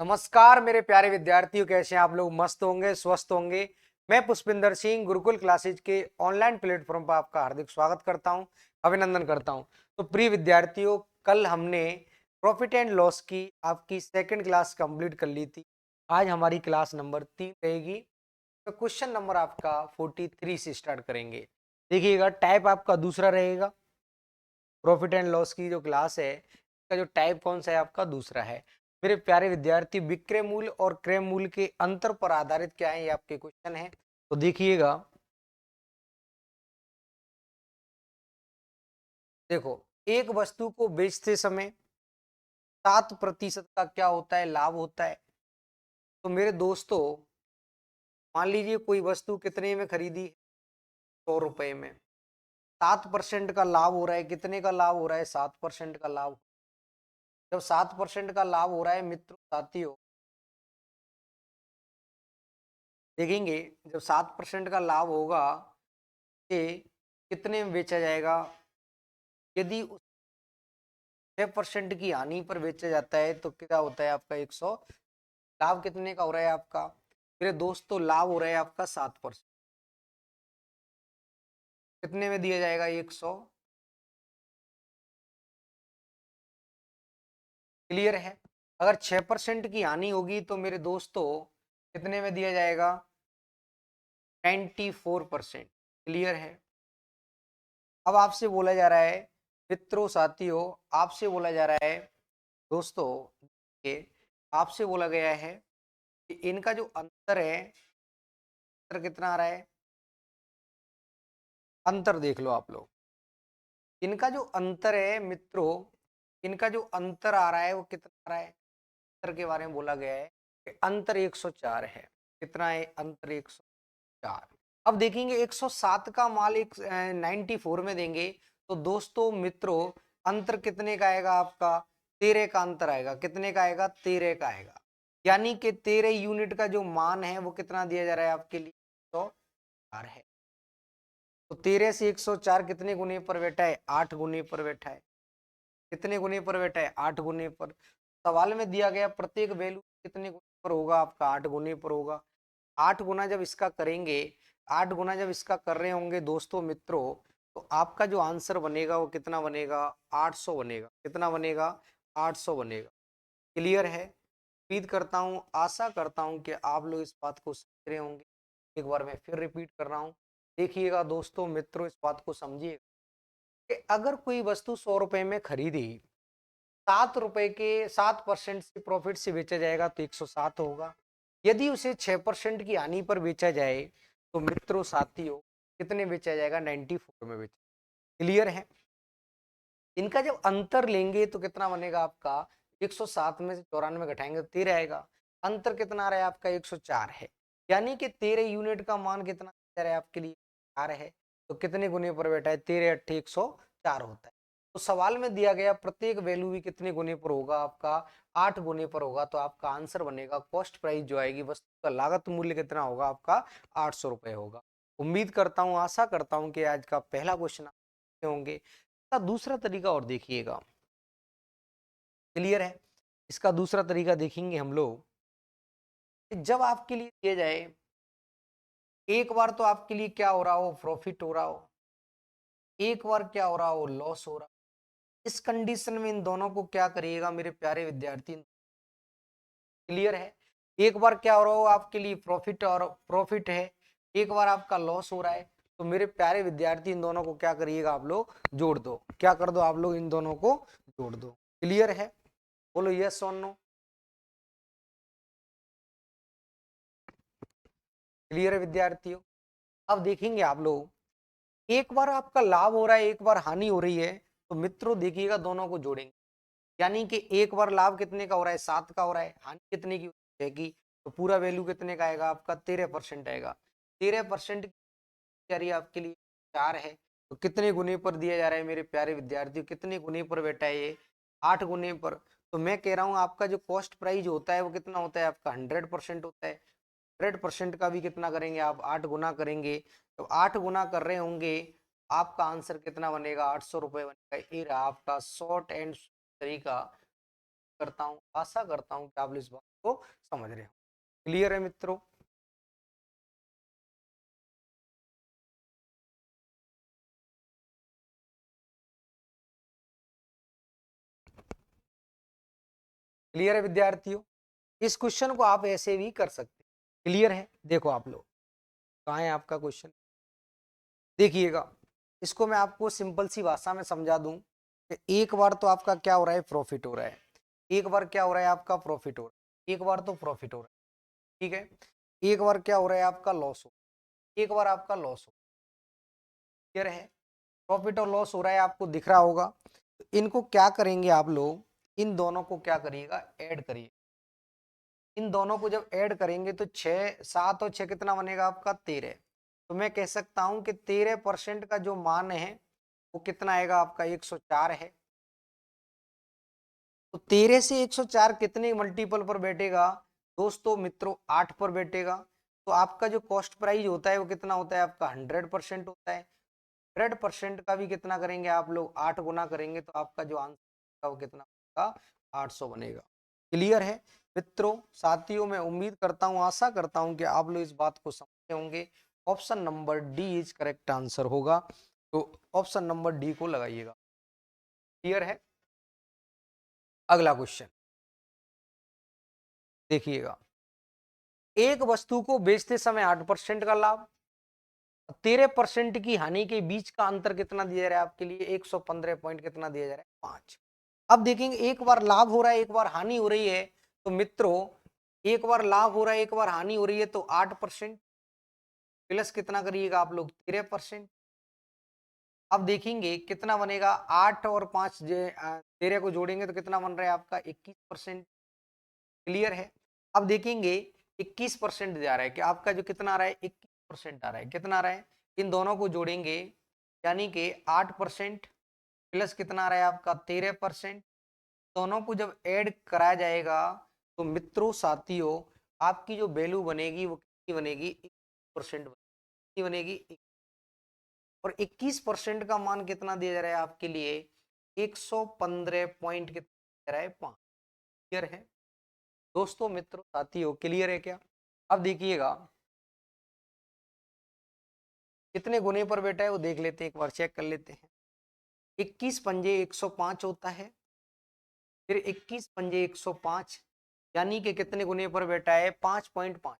नमस्कार मेरे प्यारे विद्यार्थियों, कैसे हैं आप लोग? मस्त होंगे, स्वस्थ होंगे। मैं पुष्पिंदर सिंह गुरुकुल क्लासेज के ऑनलाइन प्लेटफॉर्म पर आपका हार्दिक स्वागत करता हूं, अभिनंदन करता हूं। तो प्रिय विद्यार्थियों, कल हमने प्रॉफिट एंड लॉस की आपकी सेकंड क्लास कंप्लीट कर ली थी। आज हमारी क्लास नंबर 3 रहेगी। तो क्वेश्चन नंबर आपका 43 से स्टार्ट करेंगे। देखिएगा, टाइप आपका दूसरा रहेगा। प्रॉफिट एंड लॉस की जो क्लास है, इसका जो टाइप कौन सा है आपका दूसरा है। मेरे प्यारे विद्यार्थी, विक्रय मूल्य और क्रय मूल्य के अंतर पर आधारित क्या है, ये आपके क्वेश्चन है। तो देखिएगा, देखो, एक वस्तु को बेचते समय 7% का क्या होता है, लाभ होता है। तो मेरे दोस्तों, मान लीजिए कोई वस्तु कितने में खरीदी? 100 रुपए में। 7% का लाभ हो रहा है। कितने का लाभ हो रहा है? 7% का लाभ। जब 7% का लाभ हो रहा है मित्रों साथियों, देखेंगे जब 7% का लाभ होगा कि कितने में बेचा जाएगा। यदि 6% की हानि पर बेचा जाता है तो क्या होता है आपका 100। लाभ कितने का हो रहा है आपका मेरे दोस्तों? लाभ हो रहा है आपका 7%। कितने में दिया जाएगा? 100। क्लियर है? अगर 6% की हानि होगी तो मेरे दोस्तों कितने में दिया जाएगा? 94%। क्लियर है? अब आपसे बोला जा रहा है मित्रों साथियों, आपसे बोला जा रहा है दोस्तों, ये आपसे बोला गया है कि इनका जो अंतर है, अंतर कितना आ रहा है? अंतर देख लो आप लोग। इनका जो अंतर है मित्रों, इनका जो अंतर आ रहा है वो कितना आ रहा है? अंतर के बारे में बोला गया है कि अंतर 104 है। कितना है अंतर? 104। अब देखेंगे 107 का माल 94 में देंगे तो दोस्तों मित्रों, अंतर कितने का आएगा आपका? 13 का अंतर आएगा। कितने का आएगा? 13 का आएगा। यानी कि 13 यूनिट का जो मान है वो कितना दिया जा रहा है आपके लिए? 104 है। तो 13 से 104 कितने गुने पर बैठा है? 8 गुने पर बैठा है। कितने गुने पर बैठा है? 8 गुने पर। सवाल में दिया गया प्रत्येक वैल्यू कितने गुने पर होगा आपका? 8 गुने पर होगा। 8 गुना जब इसका करेंगे, 8 गुना जब इसका कर रहे होंगे दोस्तों मित्रों, तो आपका जो आंसर बनेगा वो कितना बनेगा? 800 बनेगा। कितना बनेगा? 800 बनेगा। क्लियर है? उम्मीद करता हूँ, आशा करता हूँ कि आप लोग इस बात को समझ रहे होंगे। एक बार मैं फिर रिपीट कर रहा हूँ। देखिएगा दोस्तों मित्रों, इस बात को समझिए कि अगर कोई वस्तु 100 रुपए में खरीदी, 7 रुपए के 7% से प्रॉफिट से बेचा जाएगा तो 107 होगा। यदि उसे 6% की हानि पर बेचा जाए तो मित्रों साथियों कितने बेचा जाएगा? 94 में बेचा। क्लियर है? इनका जब अंतर लेंगे तो कितना बनेगा आपका? 107 में से 94 घटाएंगे तो 13 आएगा। अंतर कितना आ रहा है आपका? 104 है। यानी कि 13 यूनिट का मान कितना आ रहा है आपके लिए? 4 है। तो कितने गुने पर बैठा है? 13 अट्ठे 104 होता है। तो सवाल में दिया गया प्रत्येक वैल्यू भी कितने गुने पर होगा आपका? 8 गुने पर होगा। तो आपका आंसर बनेगा, कॉस्ट प्राइस जो आएगी, वस्तु का लागत मूल्य कितना होगा आपका? 800 रुपए होगा। उम्मीद करता हूँ, आशा करता हूँ कि आज का पहला क्वेश्चन होंगे। इसका दूसरा तरीका और देखिएगा। क्लियर है? इसका दूसरा तरीका देखेंगे हम लोग कि जब आपके लिए दिया जाए, एक बार तो आपके लिए क्या हो रहा हो? प्रॉफिट हो रहा हो। एक बार क्या हो रहा हो? लॉस हो रहा हो। इस कंडीशन में इन दोनों को क्या करिएगा मेरे प्यारे विद्यार्थी? क्लियर है? एक बार क्या हो रहा हो आपके लिए? प्रॉफिट और प्रॉफिट है। एक बार आपका लॉस हो रहा है। तो मेरे प्यारे विद्यार्थी, इन दोनों को क्या करिएगा आप लोग? जोड़ दो। क्या कर दो आप लोग? इन दोनों को जोड़ दो। क्लियर है? बोलो यस और नो। क्लियर है विद्यार्थियों? अब देखेंगे आप लोग, एक बार आपका लाभ हो रहा है, एक बार हानि हो रही है। तो मित्रों देखिएगा, दोनों को जोड़ेंगे। यानी कि एक बार लाभ कितने का हो रहा है? 7 का हो रहा है। हानि कितने की रहेगी? तो पूरा वैल्यू कितने का आएगा आपका? 13% आएगा। 13% आपके लिए 4 है। तो कितने गुने पर दिया जा रहा है मेरे प्यारे विद्यार्थियों? कितने गुने पर बैठा है ये? 8 गुने पर। तो मैं कह रहा हूं आपका जो कॉस्ट प्राइस होता है वो कितना होता है आपका? 100% होता है। 100% का भी कितना करेंगे आप? 8 गुना करेंगे। तो 8 गुना कर रहे होंगे, आपका आंसर कितना बनेगा? 800 रुपए बनेगा। ये रहा आपका शॉर्ट एंड तरीका करता हूँ, आशा करता हूँ कि आप इस बात को समझ रहे हो। क्लियर है मित्रों? क्लियर है विद्यार्थियों? इस क्वेश्चन को आप ऐसे भी कर सकते हैं। क्लियर है? देखो आप लोग, कहाँ है आपका क्वेश्चन? देखिएगा, इसको मैं आपको सिंपल सी भाषा में समझा दूं कि एक बार तो आपका क्या हो रहा है, प्रॉफिट हो रहा है। एक बार क्या हो रहा है आपका, प्रॉफिट हो रहा है। एक बार तो प्रॉफिट हो रहा है, ठीक है। एक बार क्या हो रहा है आपका, लॉस हो, एक बार आपका लॉस हो। क्लियर है? प्रॉफिट और लॉस हो रहा है, आपको दिख रहा होगा। तो इनको क्या करेंगे आप लोग, इन दोनों को क्या करिएगा, ऐड करिए। इन दोनों को जब ऐड करेंगे तो 6 7 और 6 कितना बनेगा आपका, 13। तो मैं कह सकता हूं कि 13% का जो मान है वो कितना आएगा आपका, 104 है। तो 13 से 104 कितने मल्टीपल पर बैठेगा दोस्तों मित्रों, 8 पर बैठेगा। तो आपका जो कॉस्ट प्राइस होता है वो कितना होता है आपका, 100% होता है। 100% का भी कितना करेंगे आप लोग, 8 गुना करेंगे तो आपका जो आंसर वो कितना होगा, 800 बनेगा। क्लियर है मित्रों? साथियों, मैं उम्मीद करता हूं, आशा करता हूं कि आप लोग इस बात को समझे होंगे। Option number D is correct answer होगा। तो ऑप्शन नंबर डी को लगाइएगा। क्लियर है? अगला क्वेश्चन देखिएगा, एक वस्तु को बेचते समय 8% का लाभ, 13% की हानि के बीच का अंतर कितना दिया जा रहा है आपके लिए, 115 पॉइंट कितना दिया जा रहा है, 5। अब देखेंगे, एक बार लाभ हो रहा है, एक बार हानि हो रही है। तो मित्रों, एक बार लाभ हो रहा है, एक बार हानि हो रही है, तो 8% प्लस कितना करिएगा आप लोग, 13%। अब देखेंगे कितना बनेगा, 8 और 5 13 को जोड़ेंगे तो कितना बन रहा है आपका, 21%। क्लियर है? अब देखेंगे 21% जा रहा है कि आपका जो कितना आ रहा है, 21% आ रहा है। कितना आ रहा है, इन दोनों को जोड़ेंगे यानी कि 8% प्लस कितना आ रहा है आपका, 13%। दोनों को जब ऐड कराया जाएगा तो मित्रों साथियों, आपकी जो वैल्यू बनेगी वो कितनी बनेगी, 21% बनेगी। और 21% का मान कितना दिया जा रहा है आपके लिए, 115 पॉइंट कितना दिया जा रहा है, 5। क्लियर है दोस्तों मित्रों साथियों? क्लियर है क्या? अब देखिएगा कितने गुने पर बैठा है वो देख लेते हैं, एक बार चेक कर लेते हैं। 21 पंजे 105 होता है, फिर 21 पंजे 105 यानी कि कितने गुने पर बैठा है, 5.5।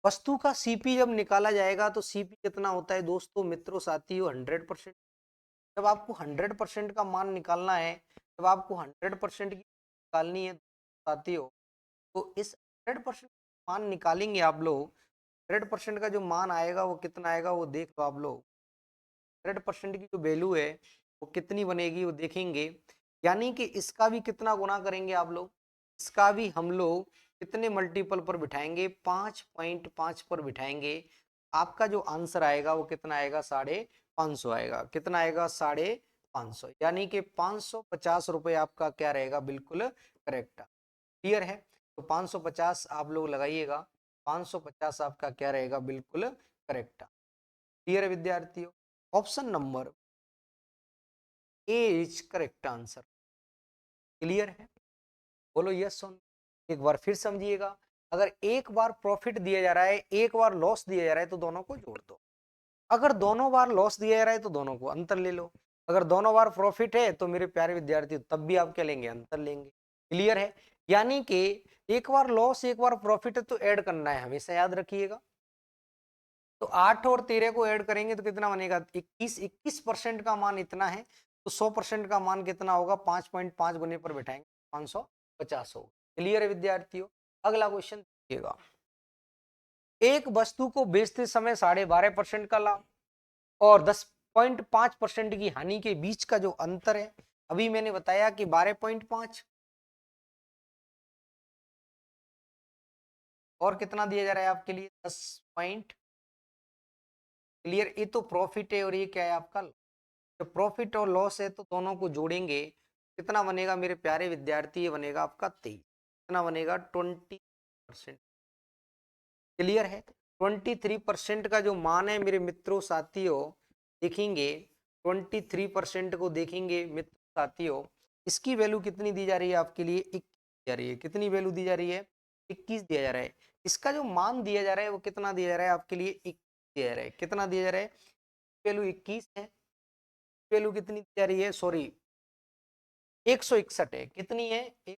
वस्तु का सीपी जब निकाला जाएगा तो सीपी कितना होता है दोस्तों मित्रों साथियों, 100%। जब आपको 100% का मान निकालना है, जब आपको 100% की निकालनी है साथियों, तो इस 100% मान निकालेंगे आप लोग। 100% का जो मान आएगा वो कितना आएगा, वो देख लो आप लोग। 100% की जो वैल्यू है वो कितनी बनेगी वो देखेंगे। यानी कि इसका भी कितना गुना करेंगे आप लोग, इसका भी हम लोग कितने मल्टीपल पर बिठाएंगे, 5.5 पर बिठाएंगे। आपका जो आंसर आएगा वो कितना आएगा, 550 आएगा। कितना आएगा, 550। यानी कि 550 रुपये आपका क्या रहेगा, बिल्कुल करेक्ट। क्लियर है? तो 550 आप लोग लगाइएगा, 550 आपका क्या रहेगा, बिल्कुल करेक्ट। क्लियर है विद्यार्थियों? Option number A is correct answer. Clear है? बोलो यस ऑन। एक बार फिर समझिएगा, अगर एक बार प्रॉफिट दिया जा रहा है, एक बार लॉस दिया जा रहा है, तो दोनों को जोड़ दो। अगर दोनों बार लॉस दिया जा रहा है तो दोनों को अंतर ले लो। अगर दोनों बार प्रॉफिट है तो मेरे प्यारे विद्यार्थी तब भी आप क्या लेंगे, अंतर लेंगे। क्लियर है? यानी कि एक बार लॉस एक बार प्रॉफिट है तो ऐड करना है, हमेशा याद रखिएगा। तो 8 और 13 को ऐड करेंगे तो कितना बनेगा, 21% का मान इतना है, तो 100% का मान कितना होगा, 5.5 गुने पर बैठाएंगे, 550 होगा। क्लियर है विद्यार्थियों? अगला क्वेश्चन देखिएगा, एक वस्तु को बेचते समय 12.5% का लाभ और 10.5% की हानि के बीच का जो अंतर है, अभी मैंने बताया कि 12.5 और कितना दिया जा रहा है आपके लिए, 10 पॉइंट। क्लियर? ये तो प्रॉफिट है और ये क्या है आपका, तो प्रॉफिट और लॉस है तो दोनों को जोड़ेंगे कितना बनेगा मेरे प्यारे विद्यार्थी, ये बनेगा आपका 23। कितना बनेगा, 20%। क्लियर है? 23% का जो मान है मेरे मित्रों साथियों, देखेंगे 23% को देखेंगे मित्र साथियों, इसकी वैल्यू कितनी दी जा रही है आपके लिए, जा रही है, कितनी वैल्यू दी जा रही है, 21 दिया जा रहा है। इसका जो मान दिया जा रहा है वो कितना दिया जा रहा है आपके लिए, 21 दिया जा रहा है। कितना दिया जा रहा है, वैल्यू 21 है, वैल्यू कितनी दी जा रही है, सॉरी 161 है, कितनी है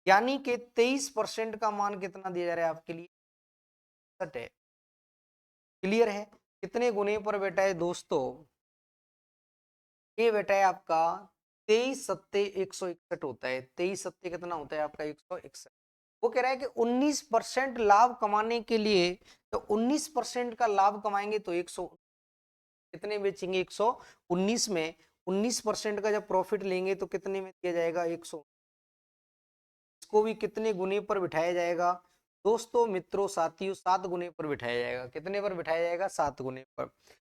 यानी कि 23% का मान कितना दिया जा रहा है आपके लिए, 61 है। क्लियर है, कितने गुने पर बेटा है दोस्तों, ये बेटा है आपका 23 सत्ते 161 होता है, 23 सत्ते कितना होता है आपका 161। वो कह रहा है कि 19% लाभ कमाने के लिए, तो 19% का लाभ कमाएंगे तो 100 कितने बेचेंगे, 119 में 19% का जब प्रॉफिट लेंगे तो कितने में दिया जाएगा, 100। इसको भी कितने गुने पर बिठाया जाएगा दोस्तों, मित्रों, साथियों, 7 गुने पर बिठाया जाएगा। कितने पर बिठाया जाएगा, 7 गुने पर।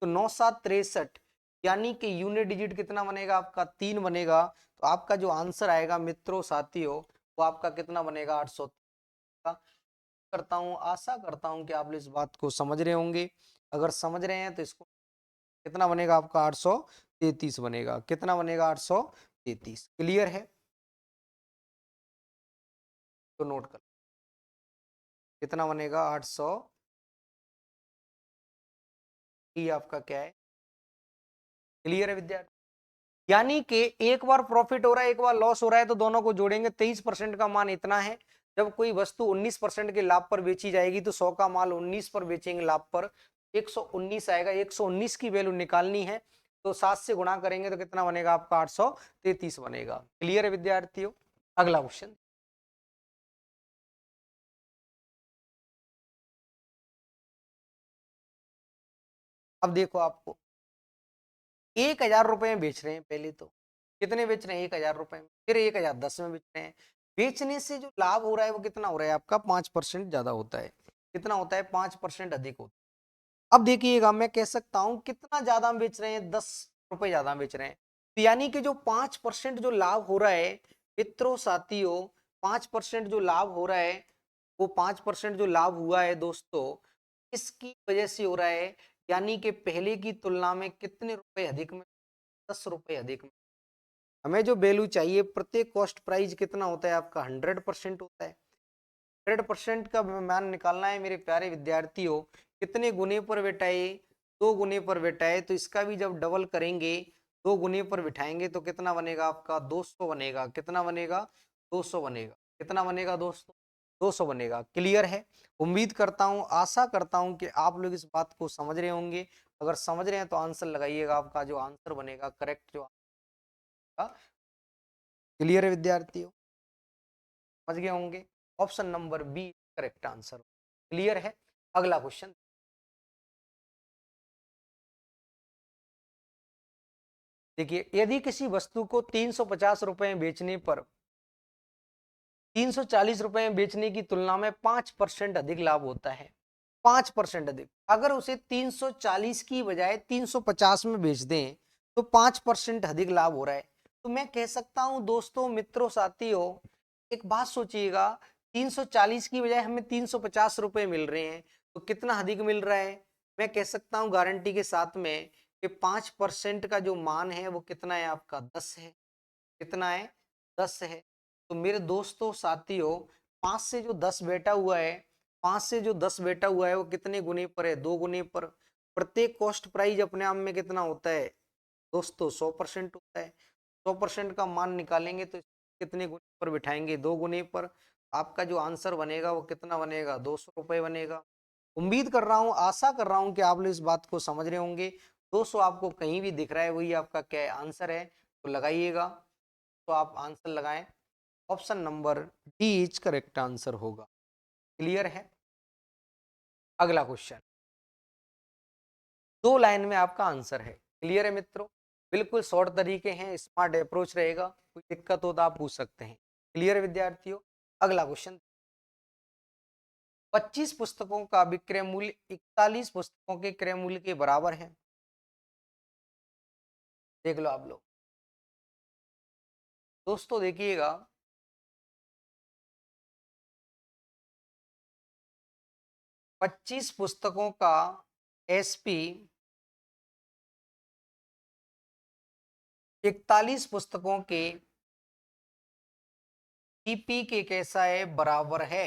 तो 9 7 63, यानी कि यूनिट डिजिट कितना बनेगा आपका, 3 बनेगा। तो आपका जो आंसर आएगा मित्रों साथियों, वो आपका कितना बनेगा, 800 का। करता हूँ, आशा करता हूँ कि आप इस बात को समझ रहे होंगे। अगर समझ रहे हैं तो इसको कितना बनेगा आपका, 833 बनेगा। कितना बनेगा, 833। क्लियर है, तो नोट कर, कितना बनेगा, 800। ये आपका क्या है, क्लियर है विद्यार्थी। यानी कि एक बार प्रॉफिट हो रहा है, एक बार लॉस हो रहा है, तो दोनों को जोड़ेंगे, 23% का मान इतना है। जब कोई वस्तु 19% के लाभ पर बेची जाएगी तो 100 का माल 19 पर बेचेंगे लाभ पर, 119 आएगा। 119 की वैल्यू निकालनी है, तो 7 से गुणा करेंगे तो कितना बनेगा आपका, 833 बनेगा। क्लियर है विद्यार्थियों। अगला क्वेश्चन, अब देखो आपको 1000 रुपए में बेच रहे हैं, पहले तो कितने बेच रहे हैं, 1000 रुपए में, फिर 1010 में बेच रहे हैं। बेचने से जो लाभ हो रहा है वो कितना हो रहा है आपका, 5% ज्यादा होता है। कितना होता है, 5% अधिक होता है। अब देखिएगा, मैं कह सकता हूं कितना ज्यादा हम बेच रहे हैं, 10 रुपए ज्यादा बेच रहे हैं। तो यानी कि जो 5% जो लाभ हो रहा है मित्रों साथियों, 5% जो लाभ हो रहा है, वो 5% जो लाभ हुआ है दोस्तों, इसकी वजह से हो रहा है। यानी कि पहले की तुलना में कितने रुपए अधिक में, 10 रुपए अधिक में। हमें जो वैल्यू चाहिए, प्रत्येक कॉस्ट प्राइस कितना होता है आपका, 100% होता है। 100% का मान निकालना है मेरे प्यारे विद्यार्थियों। कितने गुने पर बेटा है, 2 गुने पर बेटा है। तो इसका भी जब डबल करेंगे, 2 गुने पर बिठाएंगे तो कितना बनेगा आपका, 200 बनेगा। कितना बनेगा, 200 बनेगा। कितना बनेगा दोस्तों, 200 बनेगा। क्लियर है, उम्मीद करता हूँ, आशा करता हूँ कि आप लोग इस बात को समझ रहे होंगे। अगर समझ रहे हैं तो आंसर लगाइएगा, आपका जो आंसर बनेगा करेक्ट जो आंसर। क्लियर है विद्यार्थियों, समझ गए होंगे। Option number B correct answer. Clear है, अगला क्वेश्चन देखिए, यदि किसी वस्तु को 350 रुपए में बेचने पर 340 रुपए में बेचने की तुलना में 5% अधिक लाभ होता है, 5% अधिक, अगर उसे 340 की बजाय 350 में बेच दें तो 5% अधिक लाभ हो रहा है। तो मैं कह सकता हूं दोस्तों, मित्रों, साथियों, एक बात सोचिएगा, 340 की बजाय हमें 350 रुपए मिल रहे हैं, तो कितना अधिक मिल रहा है। मैं कह सकता हूं गारंटी के साथ में कि 5% का जो मान है वो कितना है आपका, 10 है। कितना है, 10 है। तो मेरे दोस्तों साथियों, 5 से जो 10 बेटा हुआ है, 5 से जो 10 बेटा हुआ है वो कितने गुने पर है, 2 गुने पर। प्रत्येक कॉस्ट प्राइस अपने आप में कितना होता है दोस्तों, 100% होता है। 100% का मान निकालेंगे तो कितने गुने पर बिठाएंगे, 2 गुने पर। आपका जो आंसर बनेगा वो कितना बनेगा, 200 रुपए बनेगा। उम्मीद कर रहा हूँ, आशा कर रहा हूँ कि आप लोग इस बात को समझ रहे होंगे। 200 आपको कहीं भी दिख रहा है, वही आपका क्या है, आंसर है, तो लगाइएगा। तो आप आंसर लगाएं, option number D is correct answer होगा। क्लियर है, अगला क्वेश्चन 2 लाइन में आपका आंसर है। क्लियर है मित्रों, बिल्कुल शॉर्ट तरीके हैं, स्मार्ट अप्रोच रहेगा, कोई दिक्कत हो तो आप पूछ सकते हैं। क्लियर है विद्यार्थियों, अगला क्वेश्चन 25 पुस्तकों का विक्रय मूल्य 41 पुस्तकों के क्रय मूल्य के बराबर है। देख लो आप लोग, दोस्तों देखिएगा, 25 पुस्तकों का एसपी 41 पुस्तकों के सीपी के कैसा है, बराबर है।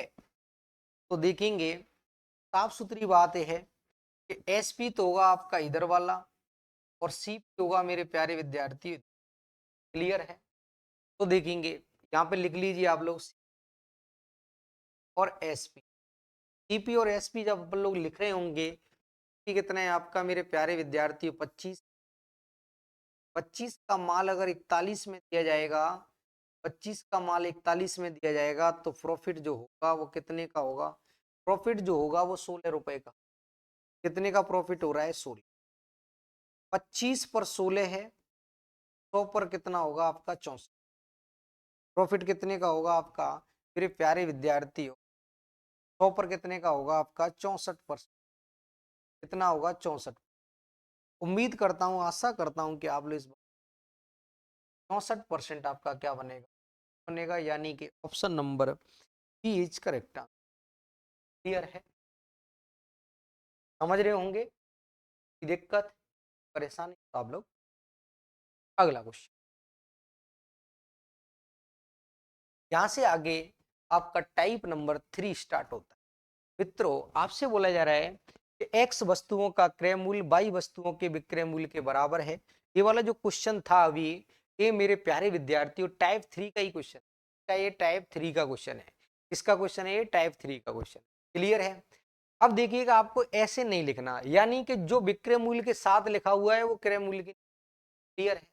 तो देखेंगे साफ सुथरी बात यह है कि एसपी तो होगा आपका इधर वाला और सीपी होगा मेरे प्यारे विद्यार्थी, क्लियर है। तो देखेंगे यहाँ पे लिख लीजिए आप लोग और एसपी, सीपी और एसपी जब अपन लोग लिख रहे होंगे, कितना है आपका मेरे प्यारे विद्यार्थियों, 25। 25 का माल अगर 41 में दिया जाएगा, 25 का माल 41 में दिया जाएगा तो प्रॉफिट जो होगा वो कितने का होगा, प्रॉफिट जो होगा वो 16 रुपए का। कितने का प्रॉफिट हो रहा है, 16। 25 पर 16 है, 100 पर कितना होगा आपका, 64। प्रॉफिट कितने का होगा आपका मेरे प्यारे विद्यार्थियों, 100 पर कितने का होगा आपका, 64%। कितना होगा, 64। उम्मीद करता हूं, आशा करता हूं कि आप लोग इस 64% आपका क्या बनेगा, बनेगा, यानी कि option number B is correct. Clear है, समझ रहे होंगे, दिक्कत परेशानी तो आप लोग। अगला क्वेश्चन, यहां से आगे आपका टाइप नंबर 3 स्टार्ट होता है। मित्रों आपसे बोला जा रहा है कि एक्स वस्तुओं का क्रय मूल्य वाई वस्तुओं के विक्रय मूल्य के बराबर है। ये वाला जो क्वेश्चन था अभी, ये मेरे प्यारे विद्यार्थियों टाइप 3 का ही क्वेश्चन है। ये टाइप 3 का क्वेश्चन है। किसका क्वेश्चन है, ये टाइप 3 का क्वेश्चन। क्लियर है। अब देखिएगा आपको ऐसे नहीं लिखना, यानी कि जो विक्रय मूल्य के साथ लिखा हुआ है वो क्रय मूल्य की। क्लियर है।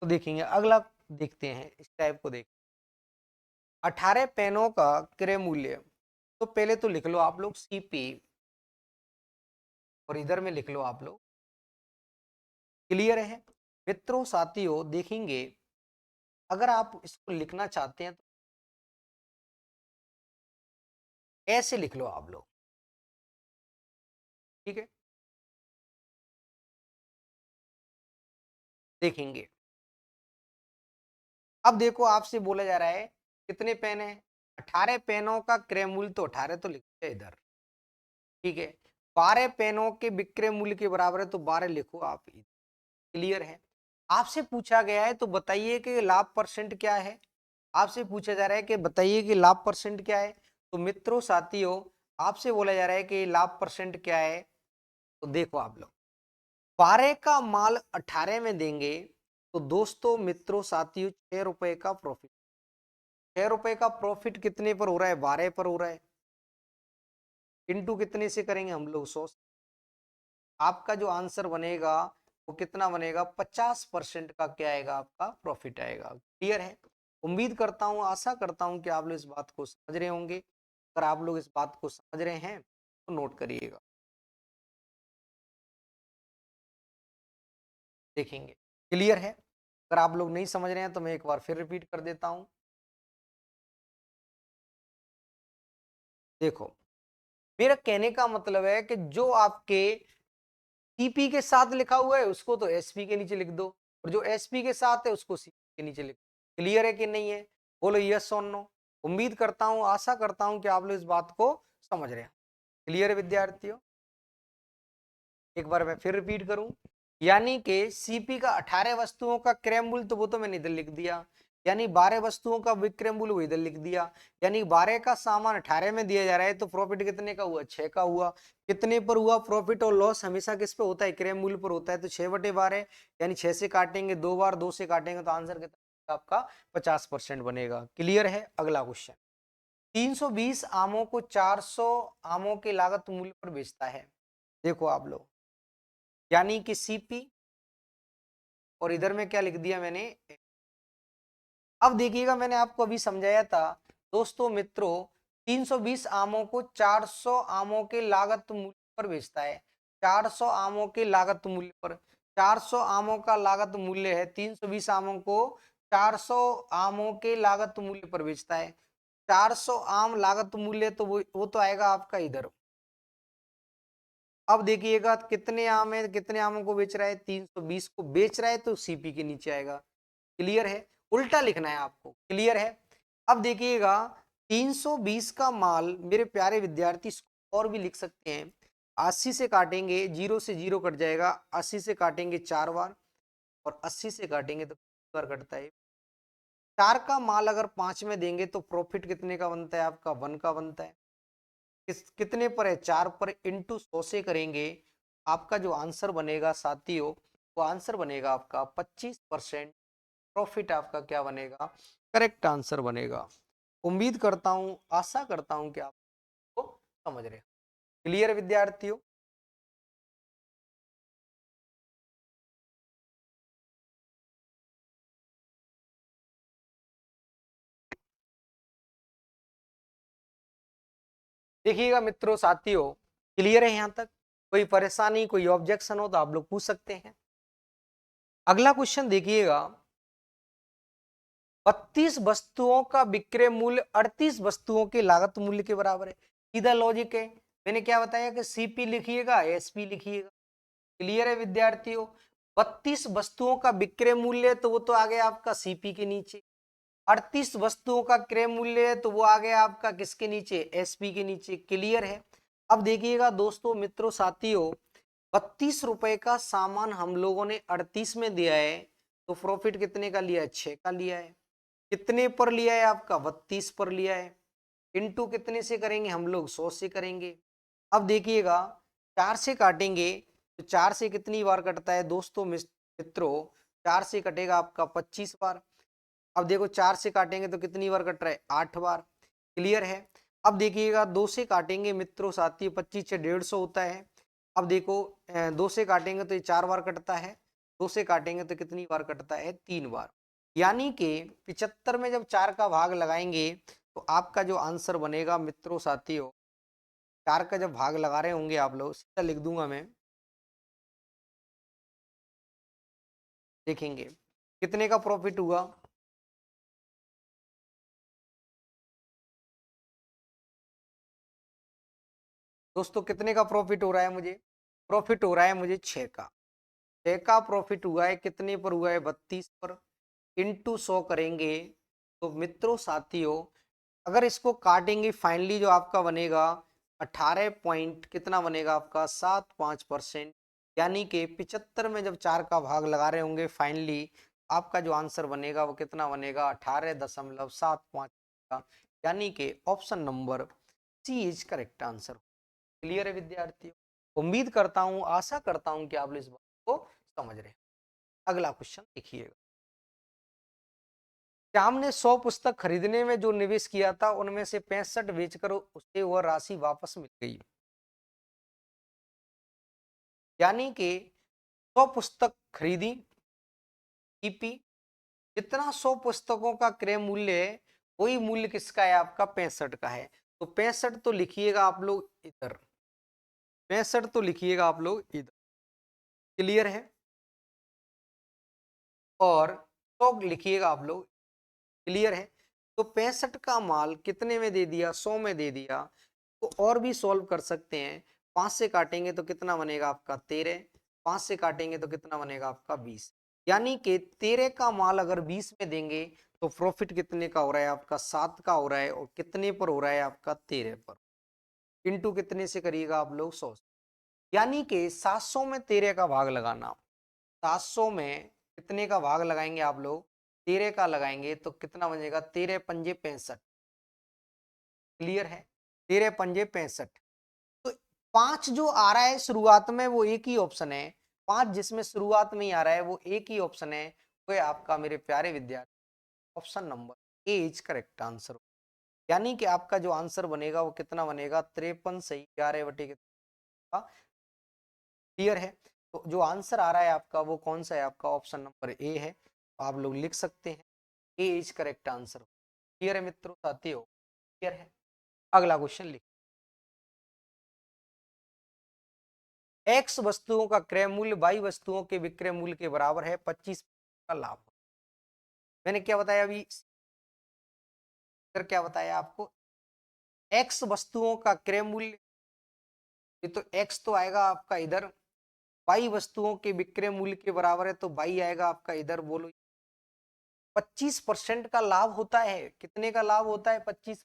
तो देखेंगे अगला, देखते हैं इस टाइप को। देख 18 पेनों का क्रय मूल्य, तो पहले तो लिख लो आप लोग सीपी और इधर में लिख लो आप लोग। क्लियर है मित्रों साथियों, देखेंगे अगर आप इसको लिखना चाहते हैं तो ऐसे लिख लो आप लोग, ठीक है। देखेंगे अब देखो आपसे बोला जा रहा है कितने पेन है, 18 पेनों का क्रय मूल्य, तो 18 तो लिखते हैं इधर, ठीक है। 12 पेनों के विक्रय मूल्य के बराबर है तो 12 लिखो आप। क्लियर है। आपसे पूछा गया है तो बताइए कि लाभ परसेंट क्या है। आपसे पूछा जा रहा है कि बताइए कि लाभ परसेंट क्या है। तो मित्रों साथियों आपसे बोला जा रहा है कि लाभ परसेंट क्या है। तो देखो आप लोग 12 का माल 18 में देंगे तो दोस्तों मित्रों साथियों 6 रुपए का प्रॉफिट। 6 रुपए का प्रॉफिट कितने पर हो रहा है, 12 पर हो रहा है। इनटू कितने से करेंगे हम लोग, 100। आपका जो आंसर बनेगा वो कितना बनेगा, 50% का क्या आएगा आपका प्रॉफिट आएगा। क्लियर है। उम्मीद करता हूं, आशा करता हूं कि आप लोग इस बात को समझ रहे होंगे। अगर आप लोग इस बात को समझ रहे हैं तो नोट करिएगा। देखेंगे क्लियर है। अगर आप लोग नहीं समझ रहे हैं तो मैं एक बार फिर रिपीट कर देता हूं। देखो मेरा कहने का मतलब है कि जो आपके सीपी के साथ लिखा हुआ है उसको तो एसपी के नीचे लिख दो, और जो एसपी के साथ है उसको सीपी के नीचे लिख दो। क्लियर है कि नहीं है, बोलो यस और नो। उम्मीद करता हूं, आशा करता हूं कि आप लोग इस बात को समझ रहे हैं। क्लियर है विद्यार्थियों। एक बार मैं फिर रिपीट करूं, यानी कि सीपी का 18 वस्तुओं का क्रय मूल्य, तो वो तो मैंने इधर लिख दिया, यानी 12 वस्तुओं का विक्रय मूल्य वो इधर लिख दिया। यानी 12 का सामान 18 में दिया जा रहा है तो प्रॉफिट कितने का हुआ, 6 का हुआ। कितने पर हुआ प्रॉफिट, और लॉस हमेशा किस पे होता है, क्रय मूल्य पर होता है। तो 6/12 यानी 6 से काटेंगे 2 बार, 2 से काटेंगे तो आंसर कितना आपका 50% बनेगा। क्लियर है। अगला क्वेश्चन, 320 आमों को 400 आमों के लागत मूल्य पर बेचता है। देखो आप लोग, यानी कि सीपी और इधर में क्या लिख दिया मैंने। अब देखिएगा मैंने आपको अभी समझाया था दोस्तों मित्रों, 320 आमों को 400 आमों के लागत मूल्य पर बेचता है। 400 आमों के लागत मूल्य पर, 400 आमों का लागत मूल्य है, 320 आमों को 400 आमों के लागत मूल्य पर बेचता है। 400 आम लागत मूल्य तो वो तो आएगा आपका इधर। अब देखिएगा कितने आम है, कितने आमों को बेच रहा है, 320 को बेच रहा है तो सीपी के नीचे आएगा। क्लियर है। उल्टा लिखना है आपको। क्लियर है। अब देखिएगा 320 का माल मेरे प्यारे विद्यार्थी, और भी लिख सकते हैं। 80 से काटेंगे, 0 से 0 कट जाएगा, 80 से काटेंगे 4 बार और 80 से काटेंगे तो कितनी बार कटता है, 4 का माल अगर 5 में देंगे तो प्रॉफिट कितने का बनता है आपका 1 का बनता है। कितने पर है 4 पर, इंटू 100 से करेंगे, आपका जो आंसर बनेगा साथियों वो आंसर बनेगा आपका 25% प्रॉफिट आपका क्या बनेगा, करेक्ट आंसर बनेगा। उम्मीद करता हूं, आशा करता हूं कि आपको समझ रहे। क्लियर विद्यार्थियों? देखिएगा मित्रों साथियों, क्लियर है यहां तक? कोई परेशानी कोई ऑब्जेक्शन हो तो आप लोग पूछ सकते हैं। अगला क्वेश्चन देखिएगा, 32 वस्तुओं का विक्रय मूल्य 38 वस्तुओं के लागत मूल्य के बराबर है। सीधा लॉजिक है। मैंने क्या बताया कि सीपी लिखिएगा, एसपी लिखिएगा। क्लियर है विद्यार्थियों? 32 वस्तुओं का विक्रय मूल्य तो वो तो आ गया आपका सीपी के नीचे, 38 वस्तुओं का क्रय मूल्य है तो वो आ गया आपका किसके नीचे, एसपी के नीचे। क्लियर है? अब देखिएगा दोस्तों मित्रों साथियों, 32 रुपए का सामान हम लोगों ने 38 में दिया है, तो प्रॉफिट कितने का लिया है, 6 का लिया है। कितने पर लिया है आपका, 32 पर लिया है। इंटू कितने से करेंगे हम लोग, 100 से करेंगे। अब देखिएगा 4 से काटेंगे तो 4 से कितनी बार कटता है दोस्तों मित्रों, 4 से कटेगा आपका 25 बार। अब देखो 4 से काटेंगे तो कितनी बार कट रहा है, 8 बार। क्लियर है? अब देखिएगा 2 से काटेंगे मित्रों साथी, 25 से 150 होता है। अब देखो 2 से काटेंगे तो ये 4 बार कटता है, 2 से काटेंगे तो कितनी बार कटता है, 3 बार। यानी कि 75 में जब 4 का भाग लगाएंगे तो आपका जो आंसर बनेगा मित्रों साथियों, 4 का जब भाग लगा रहे होंगे आप लोग, सीधा लिख दूंगा मैं, देखेंगे कितने का प्रॉफिट हुआ। दोस्तों कितने का प्रॉफिट हो रहा है मुझे, प्रॉफिट हो रहा है मुझे 6 का। 6 का प्रॉफिट हुआ है, कितने पर हुआ है, 32 पर। इंटू 100 करेंगे तो मित्रों साथियों अगर इसको काटेंगे फाइनली जो आपका बनेगा 18 पॉइंट कितना बनेगा आपका 75%। यानी कि 75 में जब 4 का भाग लगा रहे होंगे फाइनली आपका जो आंसर बनेगा वो कितना बनेगा, 18.75 का। यानी कि option number C is correct answer. Clear है विद्यार्थियों? उम्मीद करता हूं, आशा करता हूं कि आप लोग इस बात को समझ रहे हैं। अगला क्वेश्चन देखिएगा, श्याम ने 100 पुस्तक खरीदने में जो निवेश किया था उनमें से 65 बेचकर उसे वह राशि वापस मिल गई। यानी कि 100 पुस्तक खरीदी, ईपी, जितना 100 पुस्तकों का क्रय मूल्य है वही मूल्य किसका है आपका, 65 का है। तो 65 तो लिखिएगा आप लोग इधर, 65 तो लिखिएगा आप लोग इधर। क्लियर है? और 100 लिखिएगा आप लोग। क्लियर है? तो 65 का माल कितने में दे दिया, 100 में दे दिया। तो और भी सॉल्व कर सकते हैं, 5 से काटेंगे तो कितना बनेगा आपका 13, 5 से काटेंगे तो कितना बनेगा आपका 20। यानी कि 13 का माल अगर 20 में देंगे तो प्रॉफिट कितने का हो रहा है आपका, 7 का हो रहा है। और कितने पर हो रहा है आपका, 13 पर। इंटू कितने से करिएगा आप लोग, 100। यानी कि 700 में 13 का भाग लगाना, 700 में कितने का भाग लगाएंगे आप लोग, 13 का लगाएंगे तो कितना बनेगा, 13 पंजे 65। क्लियर है? 13 पंजे 65। तो 5 जो आ रहा है शुरुआत में वो एक ही ऑप्शन है, 5 जिसमें शुरुआत में ही आ रहा है वो एक ही ऑप्शन है, वो है आपका मेरे प्यारे विद्यार्थी option number A is correct answer. यानी कि आपका जो आंसर बनेगा वो कितना बनेगा, 53 सही 11 बटे कितना। क्लियर है? तो जो आंसर आ रहा है आपका वो कौन सा है आपका, ऑप्शन नंबर ए है। तो आप लोग लिख सकते हैं ए इज करेक्ट आंसर। क्लियर है मित्रों साथियों? क्लियर है? अगला क्वेश्चन लिख, एक्स वस्तुओं का क्रय मूल्य वाई वस्तुओं के विक्रय मूल्य के बराबर है, 25 का लाभ। मैंने क्या बताया अभी, फिर क्या बताया आपको, एक्स वस्तुओं का क्रय मूल्य, ये तो एक्स तो आएगा आपका इधर, वाई वस्तुओं के विक्रय मूल्य के बराबर है तो वाई आएगा आपका इधर। बोलो 25% का लाभ होता है, कितने का लाभ होता है, 25।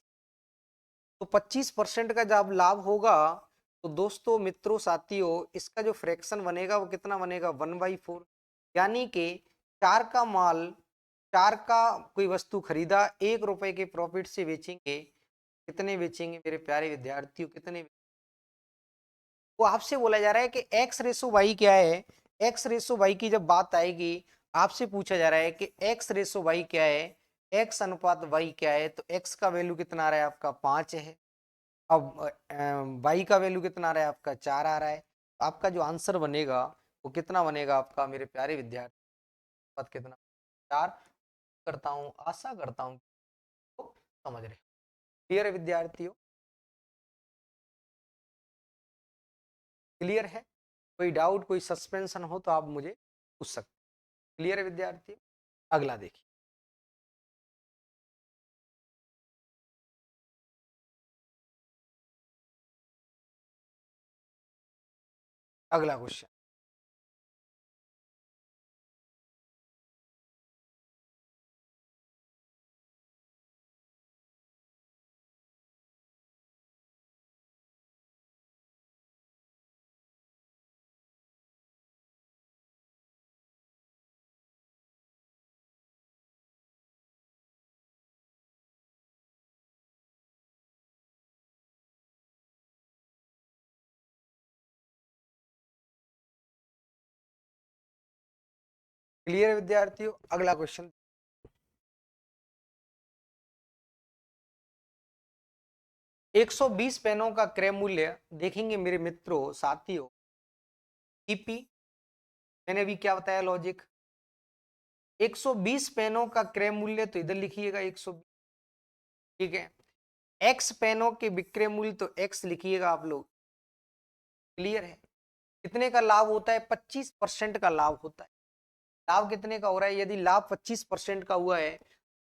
तो 25% का जब लाभ होगा तो दोस्तों मित्रों साथियों इसका जो फ्रैक्शन बनेगा वो कितना बनेगा, 1/4। यानी कि 4 का माल 4 का कोई वस्तु खरीदा, 1 रुपए के प्रॉफिट से बेचेंगे, कितने बेचेंगे मेरे प्यारे विद्यार्थियों, कितने? वो आपसे बोला जा रहा है कि एक्स रेसो वाई क्या है। एक्स रेसो वाई की जब बात आएगी, आपसे पूछा जा रहा है कि एक्स रेसो वाई क्या है, एक्स अनुपात वाई क्या है, तो एक्स का वैल्यू कितना आ रहा है आपका 5 है। अब वाई का वैल्यू कितना आ रहा है आपका 4 आ रहा है। तो आपका जो आंसर बनेगा वो कितना बनेगा आपका मेरे प्यारे विद्यार्थी, पद कितना? 4। करता हूँ, आशा करता हूँ तो समझ रहे। क्लियर है विद्यार्थियों? क्लियर है? कोई डाउट, कोई सस्पेंशन हो तो आप मुझे पूछ सकते। क्लियर है विद्यार्थियों? अगला देखिए, अगला क्वेश्चन। क्लियर है विद्यार्थियों? अगला क्वेश्चन। 120 पेनों का क्रय मूल्य देखेंगे मेरे मित्रों साथियों, ईपी। मैंने अभी क्या बताया लॉजिक? 120 पेनों का क्रय मूल्य तो इधर लिखिएगा 120, ठीक है। एक्स पेनों के विक्रय मूल्य तो एक्स लिखिएगा आप लोग। क्लियर है? कितने का लाभ होता है? 25% का लाभ होता है। लाभ कितने का हो रहा है? यदि लाभ 25% का हुआ है,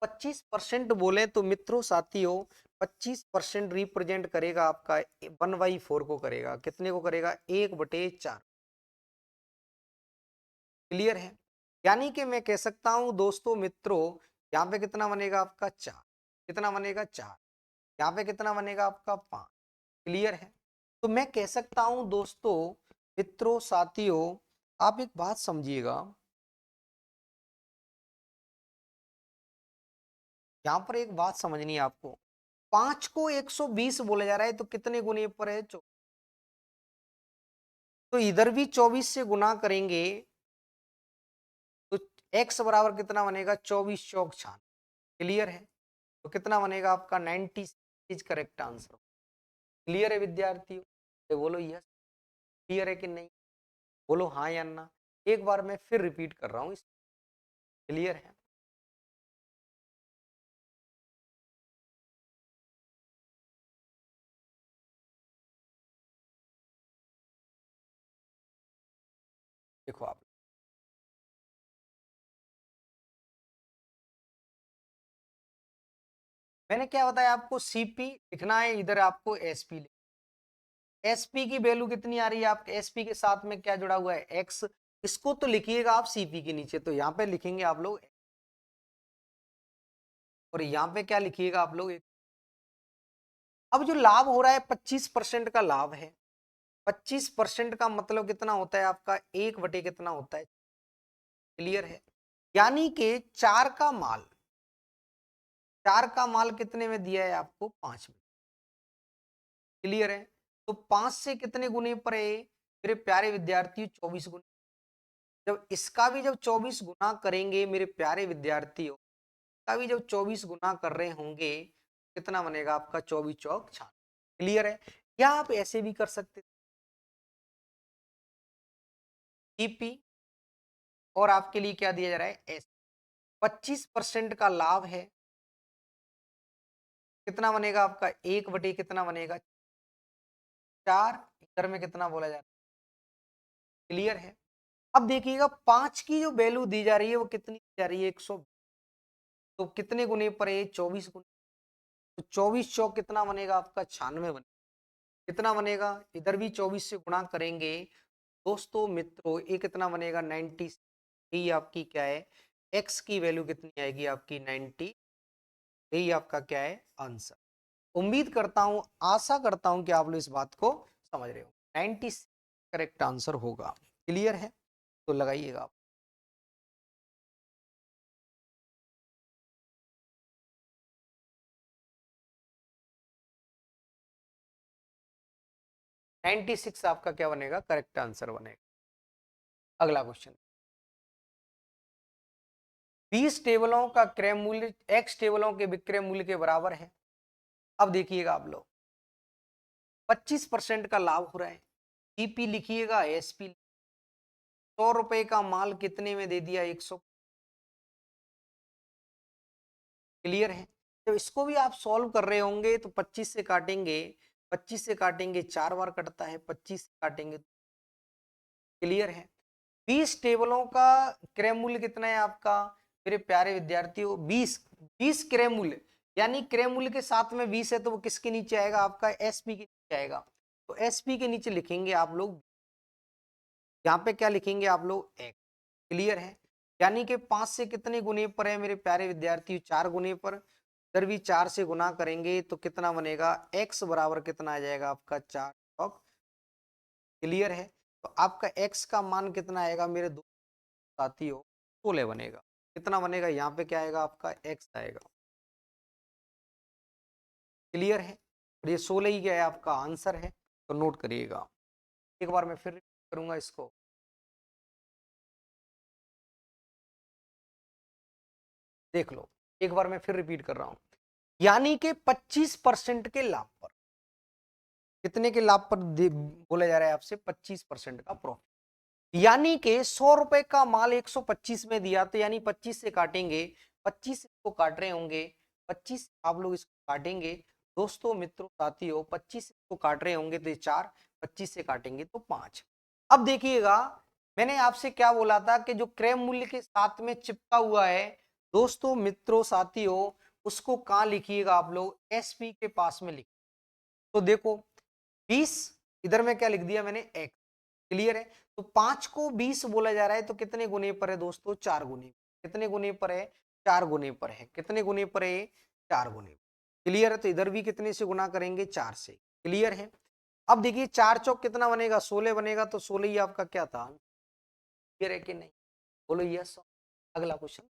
25% बोले तो मित्रों साथियों 25% रिप्रेजेंट करेगा आपका 1/4 को करेगा। कितने को करेगा? 1/4। क्लियर है? यानी कि मैं कह सकता हूं दोस्तों मित्रों, यहाँ पे कितना बनेगा आपका 4, कितना बनेगा 4, यहाँ पे कितना बनेगा आपका 5। क्लियर है? तो मैं कह सकता हूं दोस्तों मित्रों साथियों, आप एक बात समझिएगा, यहाँ पर एक बात समझनी है आपको। 5 को 120 बोला जा रहा है तो कितने गुने पर है? तो इधर भी 24 से गुना करेंगे तो x बराबर कितना बनेगा? 24 चौक 96। क्लियर है? तो कितना बनेगा आपका 90 इज करेक्ट आंसर। क्लियर है विद्यार्थियों? ये बोलो यस। क्लियर है कि नहीं? बोलो हाँ या ना। एक बार मैं फिर रिपीट कर रहा हूँ। क्लियर है? देखो आप, मैंने क्या बताया आपको? सीपी लिखना है, इधर आपको एसपी। एसपी की वैल्यू कितनी आ रही है आपके? एसपी के साथ में क्या जुड़ा हुआ है? एक्स। इसको तो लिखिएगा आप सीपी के नीचे, तो यहाँ पे लिखेंगे आप लोग, और यहाँ पे क्या लिखिएगा आप लोग? अब जो लाभ हो रहा है 25% का लाभ है। 25% का मतलब कितना होता है आपका? 1/, कितना होता है? क्लियर है? यानी कि 4 का माल कितने में दिया है आपको? 5 में। क्लियर है? तो 5 से कितने गुने पर है मेरे प्यारे विद्यार्थियों? 24 गुना। जब इसका भी जब 24 गुना करेंगे मेरे प्यारे विद्यार्थियों, का भी जब 24 गुना कर रहे होंगे, कितना बनेगा आपका? 24 चौक 96। क्लियर है? या आप ऐसे भी कर सकते ईपी, और आपके लिए क्या दिया जा रहा है? एस। 25% का लाभ है, कितना बनेगा आपका? 1/, कितना बनेगा? 4। इधर में कितना बोला जा रहा है? क्लियर है? अब देखिएगा 5 की जो वैल्यू दी जा रही है वो कितनी दी जा रही है? 100। तो कितने गुने पर है? 24 गुने। तो 24 चौक कितना बनेगा आपका? 96 बनेगा। कितना बनेगा? इधर भी 24 से गुणा करेंगे दोस्तों मित्रों, ये कितना बनेगा? 90। यही आपकी क्या है? एक्स की वैल्यू कितनी आएगी आपकी? 90। यही आपका क्या है? आंसर। उम्मीद करता हूं, आशा करता हूं कि आप लोग इस बात को समझ रहे हो। 90 करेक्ट आंसर होगा। क्लियर है? तो लगाइएगा आप। 96 आपका क्या बनेगा, करेक्ट आंसर बनेगा। अगला क्वेश्चन, 20 टेबलों का क्रय मूल्य x टेबलों के विक्रय मूल्य के बराबर है। अब देखिएगा आप लोग, 25% का लाभ हो रहा है, ईपी लिखिएगा, एसपी, 100 रुपए का माल कितने में दे दिया, 100। क्लियर है। तो इसको भी आप सॉल्व कर रहे होंगे तो 25 से काटेंगे, 25 से काटेंगे 4 बार कटता है, 25 से काटेंगे। क्लियर है। 20 टेबलों का क्रय मूल्य कितना है आपका मेरे प्यारे विद्यार्थियों, 20 क्रय मूल्य, यानी क्रय मूल्य के साथ में 20 है तो वो किसके नीचे आएगा, आपका एसपी के नीचे आएगा। तो एसपी के नीचे लिखेंगे आप लोग, यहाँ पे क्या लिखेंगे आप लोग, एक। क्लियर है। यानी कि 5 से कितने गुने पर है मेरे प्यारे विद्यार्थी, 4 गुने पर। इधर भी 4 से गुना करेंगे तो कितना बनेगा, x बराबर कितना आ जाएगा आपका 4। क्लियर है। तो आपका x का मान कितना आएगा मेरे दो साथियों, 16 बनेगा। कितना बनेगा, यहाँ पे क्या आएगा आपका x आएगा। क्लियर है। और ये 16 ही क्या है आपका आंसर है, तो नोट करिएगा। एक बार मैं फिर करूंगा इसको, देख लो, एक बार मैं फिर रिपीट कर रहा हूं। यानी कि 25% के लाभ पर, कितने के लाभ पर बोला जा रहा है आपसे, 25% का प्रॉफिट। यानी कि 100 रुपए का माल 125 में दिया, तो यानी 25 से काटेंगे, 25 को काट रहे होंगे, 25 आप लोग इसको काटेंगे। दोस्तों मित्रों साथियों, 25 को काट रहे होंगे तो ये 4, 25 से काटेंगे तो 5। अब देखिएगा, मैंने आपसे क्या बोला था कि जो क्रय मूल्य के साथ में चिपका हुआ है दोस्तों मित्रों साथियों, उसको कहां लिखिएगा आप लोग, एसपी के पास में लिखिए। तो देखो 20, इधर में क्या लिख दिया मैंने, एक्स। क्लियर है। तो 5 को 20 बोला जा रहा है तो कितने गुने पर है दोस्तों, 4 गुने। कितने गुने पर है, 4 गुने पर है। कितने गुने पर है, 4 गुने। क्लियर है। तो इधर भी कितने से गुना करेंगे, 4 से। क्लियर है। अब देखिए 4 चौक कितना बनेगा, 16 बनेगा, तो 16 ही आपका क्या था। क्लियर है कि नहीं, बोलो यस। अगला क्वेश्चन,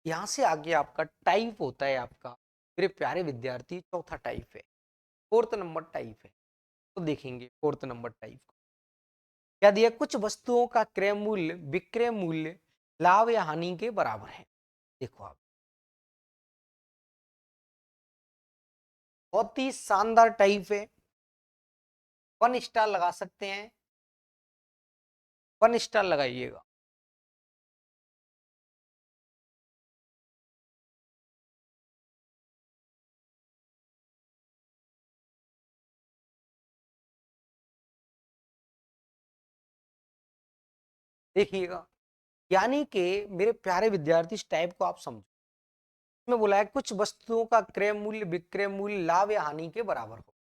यहां से आगे आपका टाइप होता है आपका मेरे प्यारे विद्यार्थी, चौथा टाइप है, फोर्थ नंबर टाइप है। तो देखेंगे फोर्थ नंबर टाइप को क्या दिया, कुछ वस्तुओं का क्रय मूल्य विक्रय मूल्य लाभ या हानि के बराबर है। देखो आप, बहुत ही शानदार टाइप है, 1 स्टार लगा सकते हैं, 1 स्टार लगाइएगा। देखिएगा, यानी कि मेरे प्यारे विद्यार्थी इस टाइप को आप समझो। इसमें बोला है कुछ वस्तुओं का क्रय मूल्य विक्रय मूल्य लाभ या हानि के बराबर हो।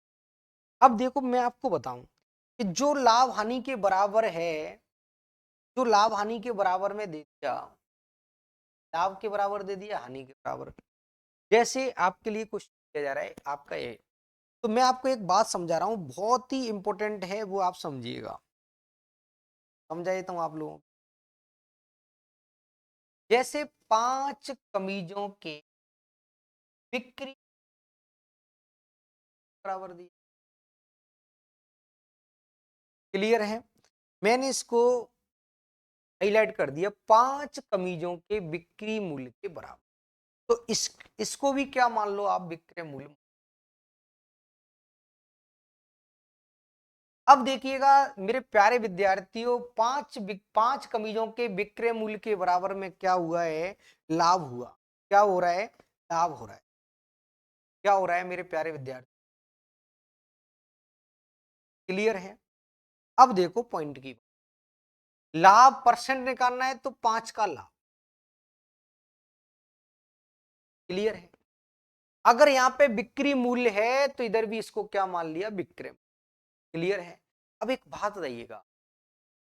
अब देखो मैं आपको बताऊं कि जो लाभ हानि के बराबर है, जो लाभ हानि के बराबर में दे दिया, लाभ के बराबर दे दिया, हानि के बराबर। जैसे आपके लिए क्वेश्चन किया जा रहा है आपका ये, तो मैं आपको एक बात समझा रहा हूं, बहुत ही इंपॉर्टेंट है, वो आप समझिएगा। समझा देता हूं आप लोगों को। जैसे 5 कमीजों के बिक्री बराबर दी। क्लियर है। मैंने इसको हाईलाइट कर दिया, 5 कमीजों के बिक्री मूल्य के बराबर। तो इसको भी क्या मान लो आप, विक्रय मूल्य। अब देखिएगा मेरे प्यारे विद्यार्थियों, 5 कमीजों के विक्रय मूल्य के बराबर में क्या हुआ है, लाभ हुआ। क्या हो रहा है, लाभ हो रहा है। क्या हो रहा है मेरे प्यारे विद्यार्थी, क्लियर है। अब देखो पॉइंट की, लाभ परसेंट निकालना है तो 5 का लाभ। क्लियर है। अगर यहाँ पे बिक्री मूल्य है तो इधर भी इसको क्या मान लिया, विक्रय। क्लियर है। अब एक बात बताइएगा,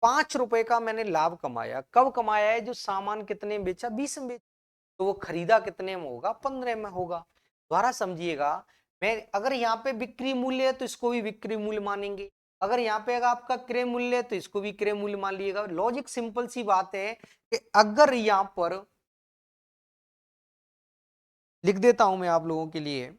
5 रुपए का मैंने लाभ कमाया, कब कमाया है, जो सामान कितने में बेचा, 20 में बेचा। तो वो खरीदा कितने में होगा, 15 में होगा। दोबारा समझिएगा, मैं अगर यहाँ पे बिक्री मूल्य है तो इसको भी बिक्री मूल्य मानेंगे, अगर यहाँ पे अगर आपका क्रय मूल्य है तो इसको भी क्रय मूल्य मान लीजिएगा। लॉजिक सिंपल सी बात है कि अगर यहाँ पर लिख देता हूं मैं आप लोगों के लिए,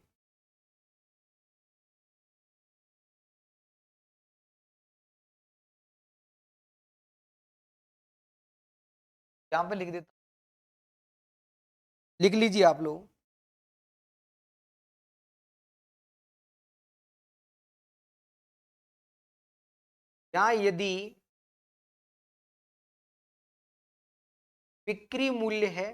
यहां पे लिख देता, लिख लीजिए आप लोग। यहां यदि बिक्री मूल्य है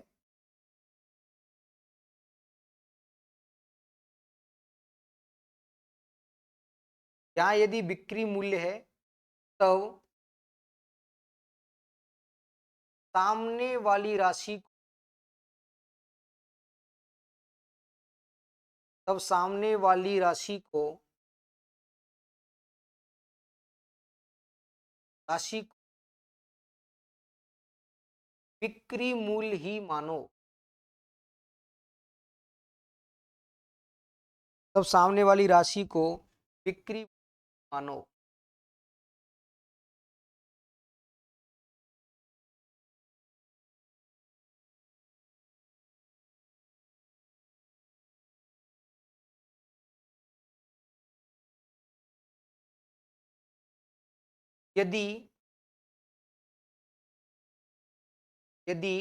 यहां यदि बिक्री मूल्य है तब सामने वाली राशि तब सामने वाली राशि को बिक्री मूल्य ही मानो। तब सामने वाली राशि को बिक्री मानो। यदि यदि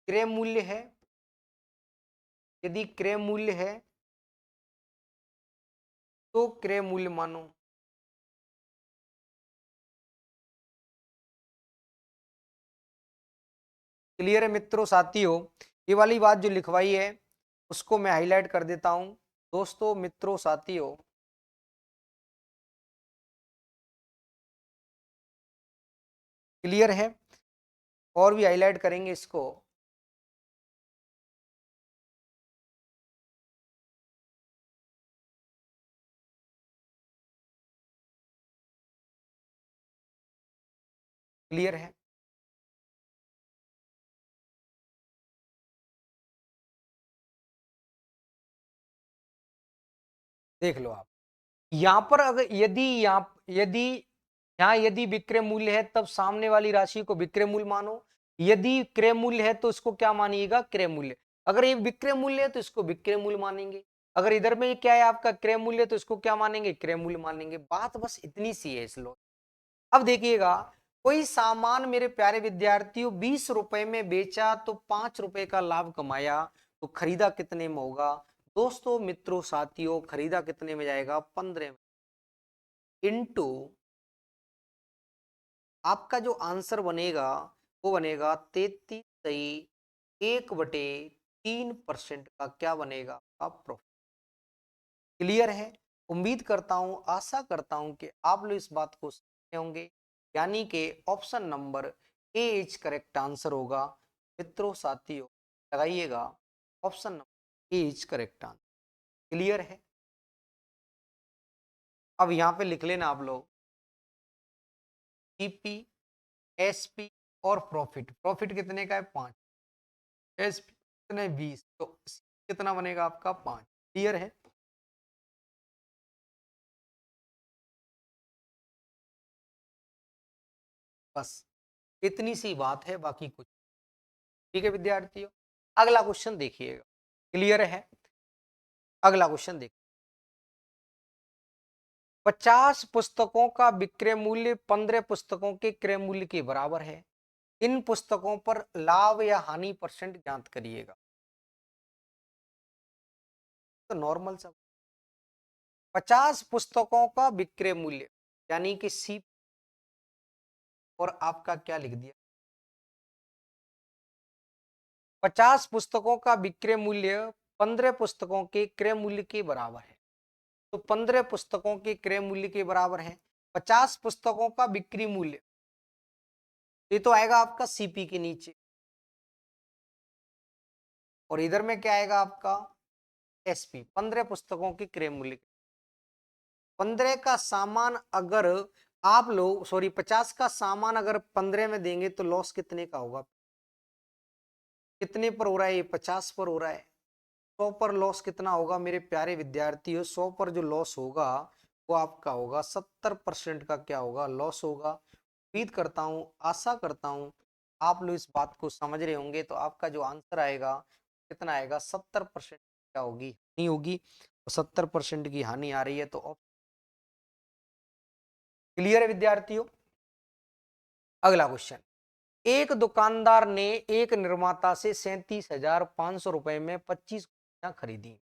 क्रय मूल्य है यदि क्रय मूल्य है तो क्रय मूल्य मानो। क्लियर है मित्रों साथियों? ये वाली बात जो लिखवाई है उसको मैं हाईलाइट कर देता हूं। दोस्तों मित्रों साथियों, क्लियर है? और भी हाईलाइट करेंगे इसको। क्लियर है? देख लो आप, यहां पर अगर यदि विक्रय मूल्य है तब सामने वाली राशि को विक्रय मूल्य मानो। यदि क्रय मूल्य है तो इसको क्या मानिएगा? क्रय मूल्य। अगर ये विक्रय मूल्य है तो इसको विक्रय मूल्य मानेंगे। अगर इधर में क्या है आपका क्रय मूल्य, तो इसको क्या मानेंगे? क्रय मूल्य मानेंगे। बात बस इतनी सी है इस लो। अब देखिएगा, कोई सामान मेरे प्यारे विद्यार्थियों 20 रुपए में बेचा तो 5 रुपए का लाभ कमाया, तो खरीदा कितने में होगा? दोस्तों मित्रों साथियों, खरीदा कितने में जाएगा? 15 में। इंटू आपका जो आंसर बनेगा वो बनेगा 33.1/3% का क्या बनेगा? आप प्रॉफिट। क्लियर है? उम्मीद करता हूं, आशा करता हूं कि आप लोग इस बात को समझे होंगे। यानी कि option number A is correct answer होगा। मित्रों साथियों लगाइएगा, option number A is correct answer. Clear है? अब यहां पे लिख लेना आप लोग, ईपी, एसपी और प्रॉफिट। प्रॉफिट कितने का है? 5। एसपी कितने? 20। तो कितना बनेगा आपका? 5। क्लियर है? बस इतनी सी बात है, बाकी कुछ। ठीक है विद्यार्थियों, अगला क्वेश्चन देखिएगा। क्लियर है? अगला क्वेश्चन देखिए। 50 पुस्तकों का विक्रय मूल्य 15 पुस्तकों के क्रय मूल्य के बराबर है। इन पुस्तकों पर लाभ या हानि परसेंट ज्ञात करिएगा। तो नॉर्मल सब, 50 पुस्तकों का विक्रय मूल्य यानी कि सी, और आपका क्या लिख दिया? 50 पुस्तकों का विक्रय मूल्य 15 पुस्तकों के क्रय मूल्य के बराबर है। तो 15 पुस्तकों के क्रय मूल्य के बराबर है। 50 पुस्तकों का बिक्री मूल्य, ये तो आएगा आपका सीपी के नीचे, और इधर में क्या आएगा आपका? एसपी। 15 पुस्तकों के क्रय मूल्य, 15 का सामान अगर आप लोग, सॉरी 50 का सामान अगर 15 में देंगे तो लॉस कितने का होगा? कितने पर हो रहा है? ये 50 पर हो रहा है। 100 पर लॉस कितना होगा मेरे प्यारे विद्यार्थियों? 100 पर जो लॉस होगा वो आपका होगा 70% का क्या होगा? लॉस होगा। उम्मीद करता हूं, आशा करता हूं आप लोग इस बात को समझ रहे होंगे। तो आपका जो आंसर आएगा कितना आएगा? 70% क्या होगी? हानि होगी। 70% की हानि आ रही है तो क्लियर है विद्यार्थियों? अगला क्वेश्चन, एक दुकानदार ने एक निर्माता से 37,500 रुपए में 25 कुर्सियां खरीदी,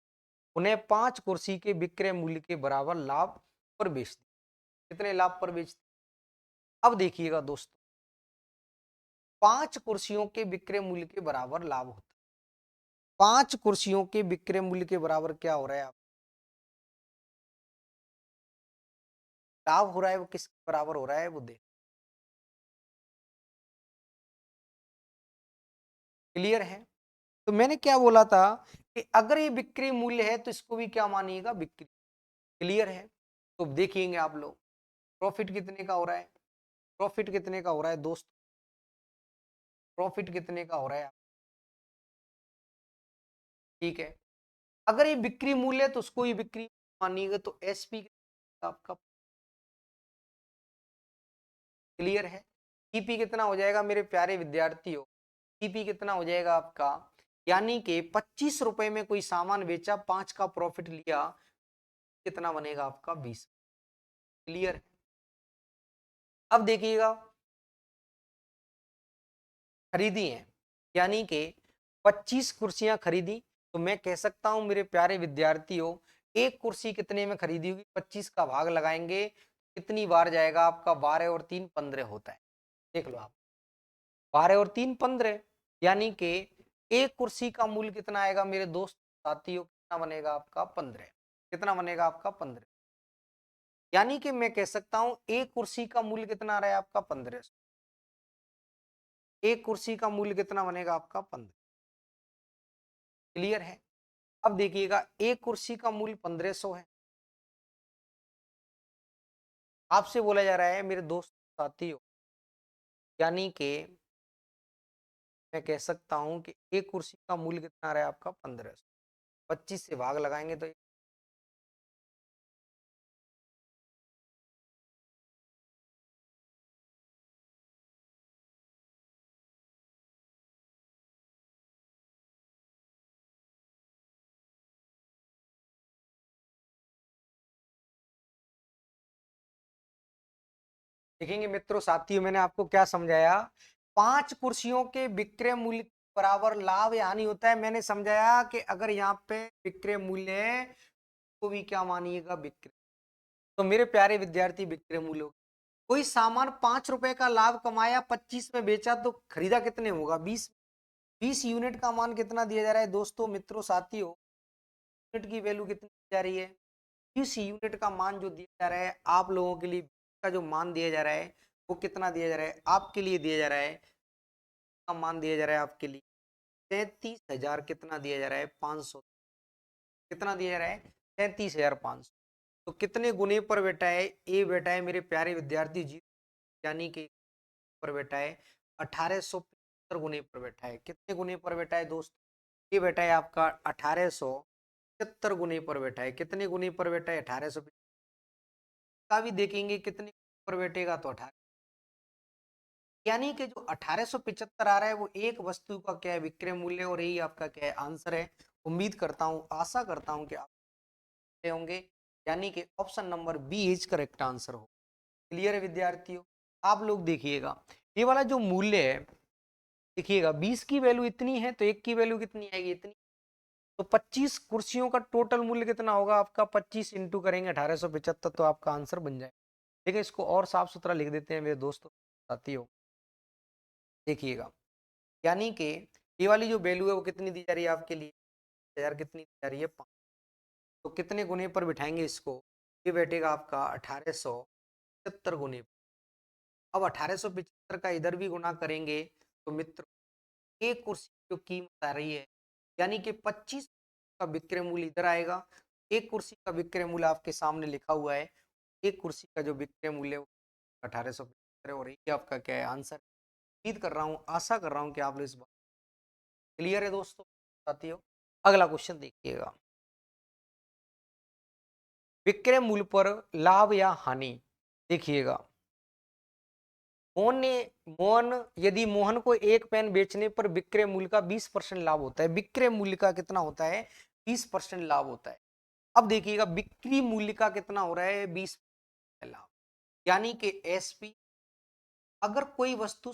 उन्हें 5 कुर्सी के विक्रय मूल्य के बराबर लाभ पर बेच दी। कितने लाभ पर बेच दी? अब देखिएगा दोस्तों, 5 कुर्सियों के विक्रय मूल्य के बराबर लाभ होता है। 5 कुर्सियों के विक्रय मूल्य के बराबर क्या हो रहा है? आप लाभ हो रहा है, वो किसके बराबर हो रहा है वो देख। क्लियर है? तो मैंने क्या बोला था कि अगर ये बिक्री मूल्य है तो इसको भी क्या मानिएगा? बिक्री। क्लियर है? तो देखिएंगे आप लोग, प्रॉफिट कितने का हो रहा है? प्रॉफिट कितने का हो रहा है दोस्त? प्रॉफिट कितने का हो रहा है? ठीक है, अगर ये बिक्री मूल्य है तो उसको ही बिक्री मानिएगा, तो एसपी आपका। क्लियर है? ईपी कितना हो जाएगा मेरे प्यारे विद्यार्थियों? ईपी कितना हो जाएगा आपका? यानी कि 25 रुपए में कोई सामान बेचा, 5 का प्रॉफिट लिया, कितना बनेगा आपका? 20। क्लियर है? अब देखिएगा, खरीदी है यानी कि 25 कुर्सियां खरीदी, तो मैं कह सकता हूं मेरे प्यारे विद्यार्थियों, एक कुर्सी कितने में खरीदी होगी? 25 का भाग लगाएंगे, कितनी बार जाएगा आपका? 12 और 3 15 होता है। देख लो आप, 12 और 3 15, यानी कि एक कुर्सी का मूल्य कितना आएगा मेरे दोस्त साथियों? कितना बनेगा आपका? 15। कितना बनेगा आपका? 15। यानी कि मैं कह सकता हूं एक कुर्सी का मूल्य कितना आ रहा है आपका? 1500। एक कुर्सी का मूल्य कितना बनेगा आपका? 15। क्लियर है? अब देखिएगा, एक कुर्सी का मूल्य 1500 है। आपसे बोला जा रहा है मेरे दोस्त साथियों, यानी कि मैं कह सकता हूं कि एक कुर्सी का मूल्य कितना आ रहा है आपका? 1500। 25 से भाग लगाएंगे तो देखेंगे मित्रों साथियों, मैंने आपको क्या समझाया? 5 कुर्सियों के विक्रय मूल्य बराबर लाभ या हानि होता है। मैंने समझाया कि अगर यहाँ पे विक्रय मूल्य है तो भी क्या मानिएगा? विक्रय। तो मेरे प्यारे विद्यार्थी, विक्रय मूल्य, कोई सामान 5 रुपए का लाभ कमाया, 25 में बेचा, तो खरीदा कितने होगा? 20। 20 यूनिट का मान कितना दिया जा रहा है दोस्तों, मित्रों साथियों? यूनिट की वैल्यू कितनी दी जा रही है? 20 यूनिट का मान जो दिया जा रहा है आप लोगों के लिए, का जो मान दिया जा रहा है वो कितना दिया जा रहा है आपके लिए? दिया जा रहा है का मान दिया जा रहा है आपके लिए 33,000। कितना दिया जा रहा है? 500। कितना दिया जा रहा है? 33,500। तो कितने गुने पर बेटा है? ए बेटा है मेरे प्यारे विद्यार्थी जी, यानी कि पर बेटा है 1875 गुने पर बैठा है। कितने गुने पर बैठा है दोस्त? ये बेटा है आपका 1875 गुने पर बैठा है। कितने गुने पर बैठा है? 1800 का भी देखेंगे कितने पर बैठेगा तो 18, यानी कि जो 1875 आ रहा है वो एक वस्तु का क्या है? विक्रय मूल्य। और यही आपका क्या है? आंसर है। उम्मीद करता हूँ, आशा करता हूँ कि आप होंगे, यानी कि option number B is correct answer हो। क्लियर है विद्यार्थियों? आप लोग देखिएगा, ये वाला जो मूल्य है, देखिएगा 20 की वैल्यू इतनी है तो एक की वैल्यू कितनी आएगी? इतनी। तो 25 कुर्सियों का टोटल मूल्य कितना होगा आपका? 25 इंटू करेंगे 1875, तो आपका आंसर बन जाए। देखिए, इसको और साफ सुथरा लिख देते हैं मेरे दोस्तों साथियों। देखिएगा, यानी कि ये वाली जो वैल्यू है वो कितनी दी जा रही है आपके लिए? 1000। कितनी दी जा रही है? 5। तो कितने गुने पर बिठाएंगे इसको? ये बैठेगा आपका 1875 गुने। अब 1875 का इधर भी गुना करेंगे तो मित्र, एक कुर्सी की जो कीमत आ रही है, यानी कि 25 का विक्रय मूल्य इधर आएगा। एक कुर्सी का विक्रय मूल्य आपके सामने लिखा हुआ है। एक कुर्सी का जो विक्रय मूल्य है 1875 है, और ये आपका क्या है? आंसर। उम्मीद कर रहा हूँ, आशा कर रहा हूँ कि आप लोग इस बात क्लियर है दोस्तों साथियों। अगला क्वेश्चन देखिएगा, विक्रय मूल्य पर लाभ या हानि। देखिएगा, मोहन ने मोहन यदि मोहन को एक पेन बेचने पर विक्रय मूल्य का 20% लाभ होता है। विक्रय मूल्य का कितना होता है? 20% लाभ होता है। अब देखिएगा, बिक्री मूल्य का कितना हो रहा है? 20% लाभ। यानी कि एसपी, अगर कोई वस्तु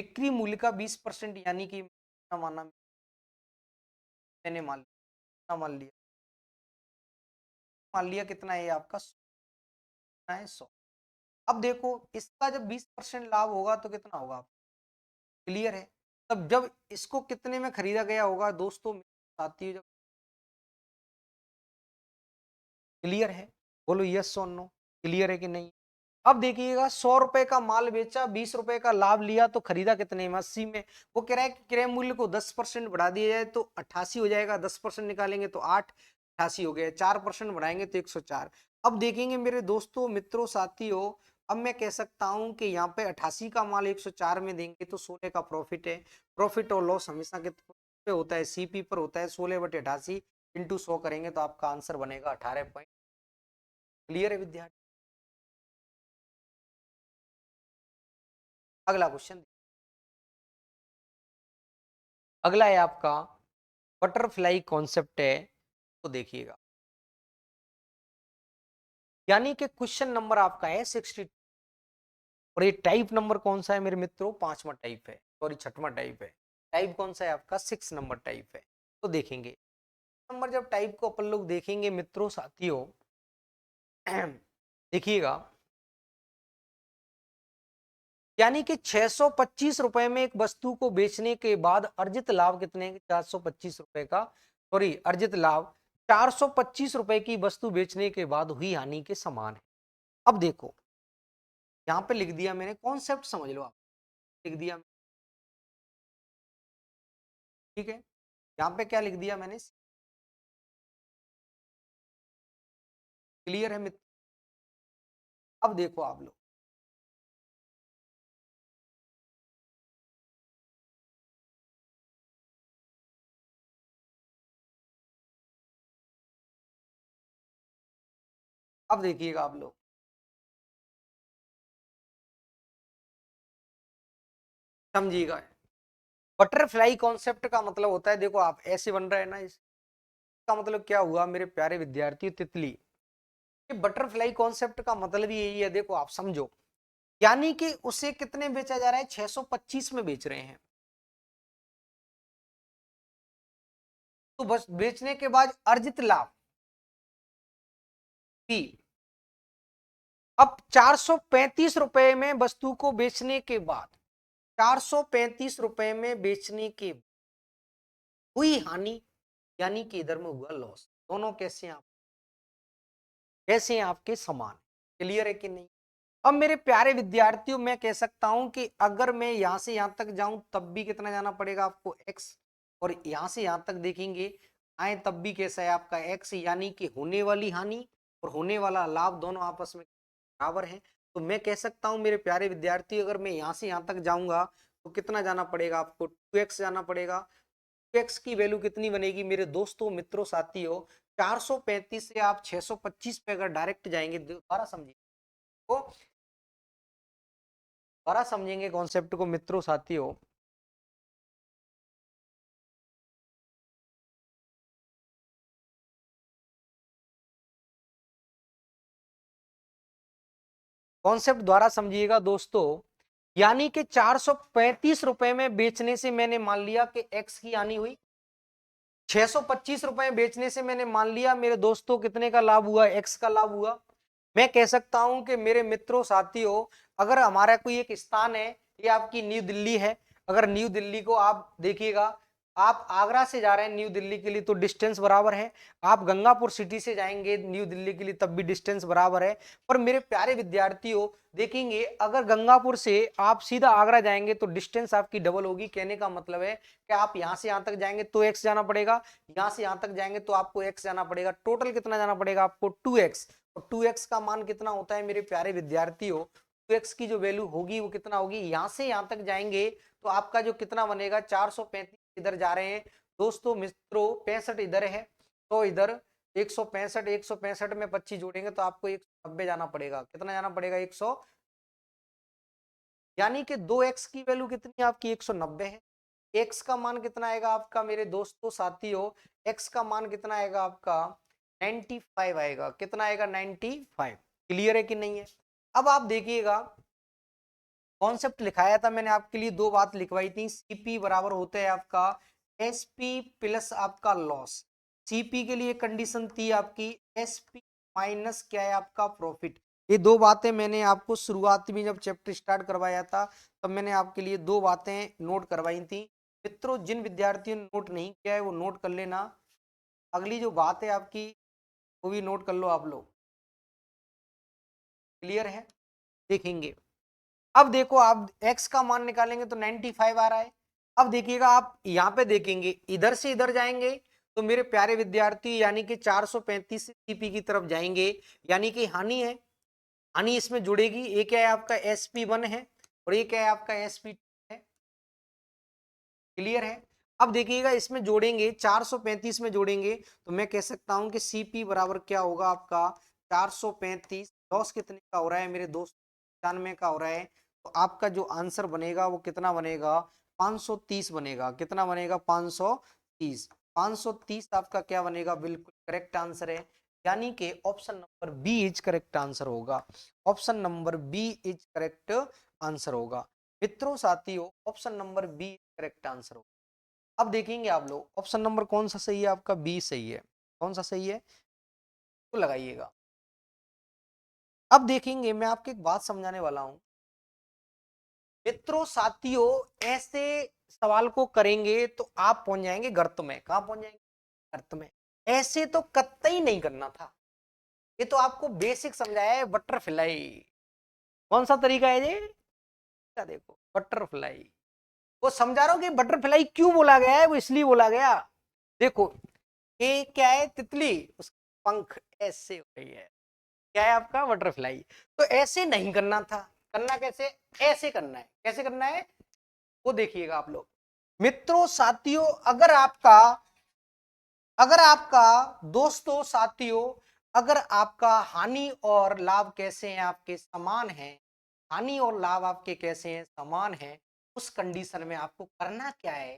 बिक्री मूल्य का 20% यानी कि माना मैंने मान लिया कितना है आपका, कितना है 100। अब देखो इसका जब 20% लाभ होगा तो कितना होगा, क्लियर है। तब जब इसको कितने में खरीदा गया होगा दोस्तों, साथियों, जब क्लियर है, बोलो यस और नो, क्लियर है कि नहीं। अब देखिएगा 100 रुपए का माल बेचा, 20 रुपए का लाभ लिया, तो खरीदा कितने में, 80 में। वो कह रहा है कि क्रय मूल्य को 10% बढ़ा दिया जाए तो 88 हो जाएगा, 10% निकालेंगे तो 8, 88 हो गया, 4% बढ़ाएंगे तो 104। अब देखेंगे मेरे दोस्तों मित्रों साथियों, अब मैं कह सकता हूं कि यहाँ पे 88 का माल 104 में देंगे तो 16 का प्रॉफिट है। प्रॉफिट और लॉस हमेशा कितने पे होता है, सीपी पर होता है, 16/88 इंटू 100 करेंगे तो आपका आंसर बनेगा 18 पॉइंट। क्लियर है विद्यार्थी। अगला क्वेश्चन, अगला है आपका बटरफ्लाई कॉन्सेप्ट है, तो देखिएगा, यानी कि क्वेश्चन नंबर आपका है 62, और ये टाइप नंबर कौन सा है मेरे मित्रों, 5वां टाइप है, सॉरी 6वां टाइप है। टाइप कौन सा है आपका, 6 नंबर टाइप है। तो देखेंगे नंबर, जब टाइप को अपन लोग देखेंगे मित्रों साथियों, देखिएगा, यानी कि 625 रुपए में एक वस्तु को बेचने के बाद अर्जित लाभ कितने, 425 रुपए का, सॉरी अर्जित लाभ 425 रुपए की वस्तु बेचने के बाद हुई हानि के समान है। अब देखो यहाँ पे लिख दिया मैंने, कॉन्सेप्ट समझ लो आप, लिख दिया, ठीक है। यहाँ पे क्या लिख दिया मैंने, क्लियर है मित्र। अब देखो आप लोग, अब देखिएगा आप लोग, समझिएगा। बटरफ्लाई कॉन्सेप्ट का मतलब होता है, देखो आप ऐसे बन रहा है ना, इसका मतलब क्या हुआ मेरे प्यारे विद्यार्थी, तितली। ये बटरफ्लाई कॉन्सेप्ट का मतलब यही है, देखो आप समझो, यानी कि उसे कितने बेचा जा रहा है, 625 में बेच रहे हैं। तो बस बेचने के बाद अर्जित लाभ भी, अब 435 रुपए में वस्तु को बेचने के बाद, 435 रुपए में बेचने के हुई हानि, यानी कि इधर में हुआ लॉस, दोनों कैसे हैं आप, कैसे हैं आपके समान, क्लियर है कि नहीं। अब मेरे प्यारे विद्यार्थियों मैं कह सकता हूं कि अगर मैं यहां से यहां तक जाऊं तब भी कितना जाना पड़ेगा आपको x, और यहां से यहां तक देखेंगे आए तब भी कैसा है आपका x, यानी कि होने वाली हानि और होने वाला लाभ दोनों आपस में बराबर है। तो मैं कह सकता हूं मेरे प्यारे विद्यार्थी, अगर मैं यहां से यहां तक जाऊंगा तो कितना जाना पड़ेगा आपको, 2x जाना पड़ेगा। 2x की वैल्यू कितनी बनेगी मेरे दोस्तों मित्रों साथियों, 435 से आप 625 पे अगर डायरेक्ट जाएंगे, दोबारा समझिए, तो दोबारा समझेंगे कॉन्सेप्ट को मित्रों साथियों। कॉन्सेप्ट द्वारा समझिएगा दोस्तों, यानी कि 435 रुपए में बेचने से मैंने मान लिया कि एक्स की हानि हुई, 625 रुपए बेचने से मैंने मान लिया मेरे दोस्तों कितने का लाभ हुआ, एक्स का लाभ हुआ। मैं कह सकता हूं कि मेरे मित्रों साथियों, अगर हमारा कोई एक स्थान है, ये आपकी न्यू दिल्ली है, अगर न्यू दिल्ली को आप देखिएगा, आप आगरा से जा रहे हैं न्यू दिल्ली के लिए तो डिस्टेंस बराबर है, आप गंगापुर सिटी से जाएंगे न्यू दिल्ली के लिए तब भी डिस्टेंस बराबर है। पर मेरे प्यारे विद्यार्थियों देखेंगे, अगर गंगापुर से आप सीधा आगरा जाएंगे तो डिस्टेंस आपकी डबल होगी, कहने का मतलब है कि आप यहां से यहां तक जाएंगे तो एक्स जाना पड़ेगा, यहां से यहां तक जाएंगे तो आपको एक्स जाना पड़ेगा, टोटल कितना जाना पड़ेगा आपको 2x। और 2x का मान कितना होता है मेरे प्यारे विद्यार्थियों, 2x की जो वैल्यू होगी वो कितना होगी, यहां से यहां तक जाएंगे तो आपका जो कितना बनेगा, 435 इधर जा रहे हैं दोस्तों मित्रों, 65 इधर है, तो इधर 165, 165 में 25 जोड़ेंगे तो आपको 190 जाना पड़ेगा, कितना जाना पड़ेगा 100, यानी कि 2x की वैल्यू कितनी है आपकी 190 है। x का मान कितना आएगा आपका मेरे दोस्तों साथियों, x का मान कितना आएगा आपका 95 आएगा, कितना आएगा 95, क्लियर है कि नहीं है। अब आप देखिएगा कॉन्सेप्ट लिखाया था मैंने आपके लिए, दो बात लिखवाई थी। सीपी बराबर होता है आपका एसपी प्लस आपका लॉस। सीपी के लिए कंडीशन थी आपकी एसपी माइनस क्या है आपका प्रॉफिट। ये दो बातें मैंने आपको शुरुआत में जब चैप्टर स्टार्ट करवाया था तब मैंने आपके लिए दो बातें नोट करवाई थी। मित्रों जिन विद्यार्थियों ने नोट नहीं किया है वो नोट कर लेना। अगली जो बात है आपकी वो भी नोट कर लो आप लोग। क्लियर है? देखेंगे अब देखो आप x का मान निकालेंगे तो 95 आ रहा है। अब देखिएगा आप यहाँ पे देखेंगे इधर से इधर जाएंगे तो मेरे प्यारे विद्यार्थी यानी कि 435 से सीपी की तरफ जाएंगे, यानी कि हानि है, हानि इसमें जुड़ेगी। एक क्या है आपका SP1 है और एक क्या है आपका SP2 है। क्लियर है? अब देखिएगा इसमें जोड़ेंगे 435 में जोड़ेंगे तो मैं कह सकता हूं कि सीपी बराबर क्या होगा आपका 435, लॉस कितने का हो रहा है मेरे दोस्त, 95 का हो रहा है। तो आपका जो आंसर बनेगा वो कितना बनेगा, 530 बनेगा। कितना बनेगा? 530। 530 आपका क्या बनेगा, बिल्कुल करेक्ट आंसर है। यानी कि option number B is correct answer होगा। Option number B is correct answer होगा। मित्रों साथियों option number B correct answer होगा। अब देखेंगे आप लोग ऑप्शन नंबर कौन सा सही है आपका, बी सही है। कौन सा सही है तो लगाइएगा। अब देखेंगे मैं आपको एक बात समझाने वाला हूं। मित्रों साथियों ऐसे सवाल को करेंगे तो आप पहुंच जाएंगे गर्त में। कहां पहुंच जाएंगे? गर्त में। ऐसे तो कतई नहीं करना था। ये तो आपको बेसिक समझाया है, बटरफ्लाई। कौन सा तरीका है ये? देखो बटरफ्लाई, वो समझा रहा हूं कि बटरफ्लाई क्यों बोला गया है, वो इसलिए बोला गया। देखो ये क्या है, तितली, उसका पंख ऐसे हो रही है, क्या है आपका बटरफ्लाई। तो ऐसे नहीं करना था, करना कैसे, ऐसे करना है। कैसे करना है वो देखिएगा आप लोग। मित्रों साथियों अगर आपका दोस्तों साथियों अगर आपका हानि और लाभ कैसे हैं, आपके समान हैं, हानि और लाभ आपके कैसे हैं, समान हैं, उस कंडीशन में आपको करना क्या है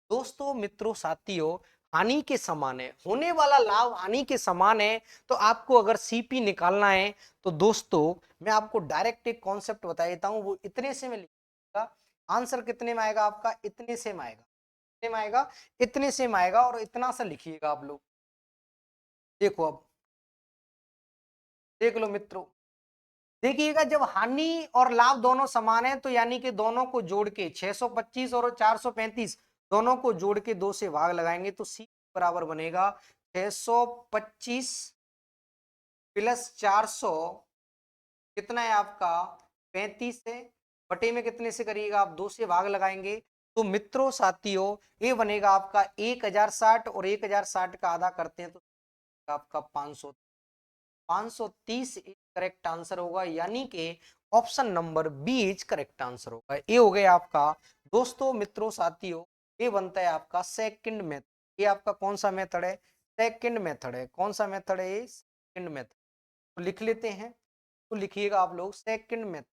दोस्तों, मित्रों साथियों, हानि के समान है, होने वाला लाभ हानि के समान है। तो आपको अगर सीपी निकालना है तो दोस्तों मैं आपको डायरेक्ट एक कॉन्सेप्ट बता देता हूं, वो इतने से में लिखिएगा। आंसर कितने में आएगा आपका, इतने से में आएगा। कितने में आएगा? इतने से में आएगा। और इतना सा लिखिएगा आप लोग। देखो अब देख लो मित्रों, देखिएगा जब हानि और लाभ दोनों समान है तो यानी कि दोनों को जोड़ के 625 और 435 दोनों को जोड़ के 2 से भाग लगाएंगे तो सी बराबर बनेगा 625 प्लस 400 कितना है आपका 35 से, बटे में कितने से करिएगा आप, 2 से भाग लगाएंगे तो मित्रों साथियों ये बनेगा आपका 1060 और 1060 का आधा करते हैं तो आपका 500। 530 करेक्ट आंसर होगा, यानी कि option number B is correct answer होगा। ये हो गया आपका दोस्तों मित्रों साथियों, ये बनता है आपका सेकंड मेथड। ये आपका कौन सा मेथड है? सेकंड मेथड है। कौन सा मेथड है? Second method. तो लिख लेते हैं, तो लिखिएगा आप लोग सेकंड मेथड।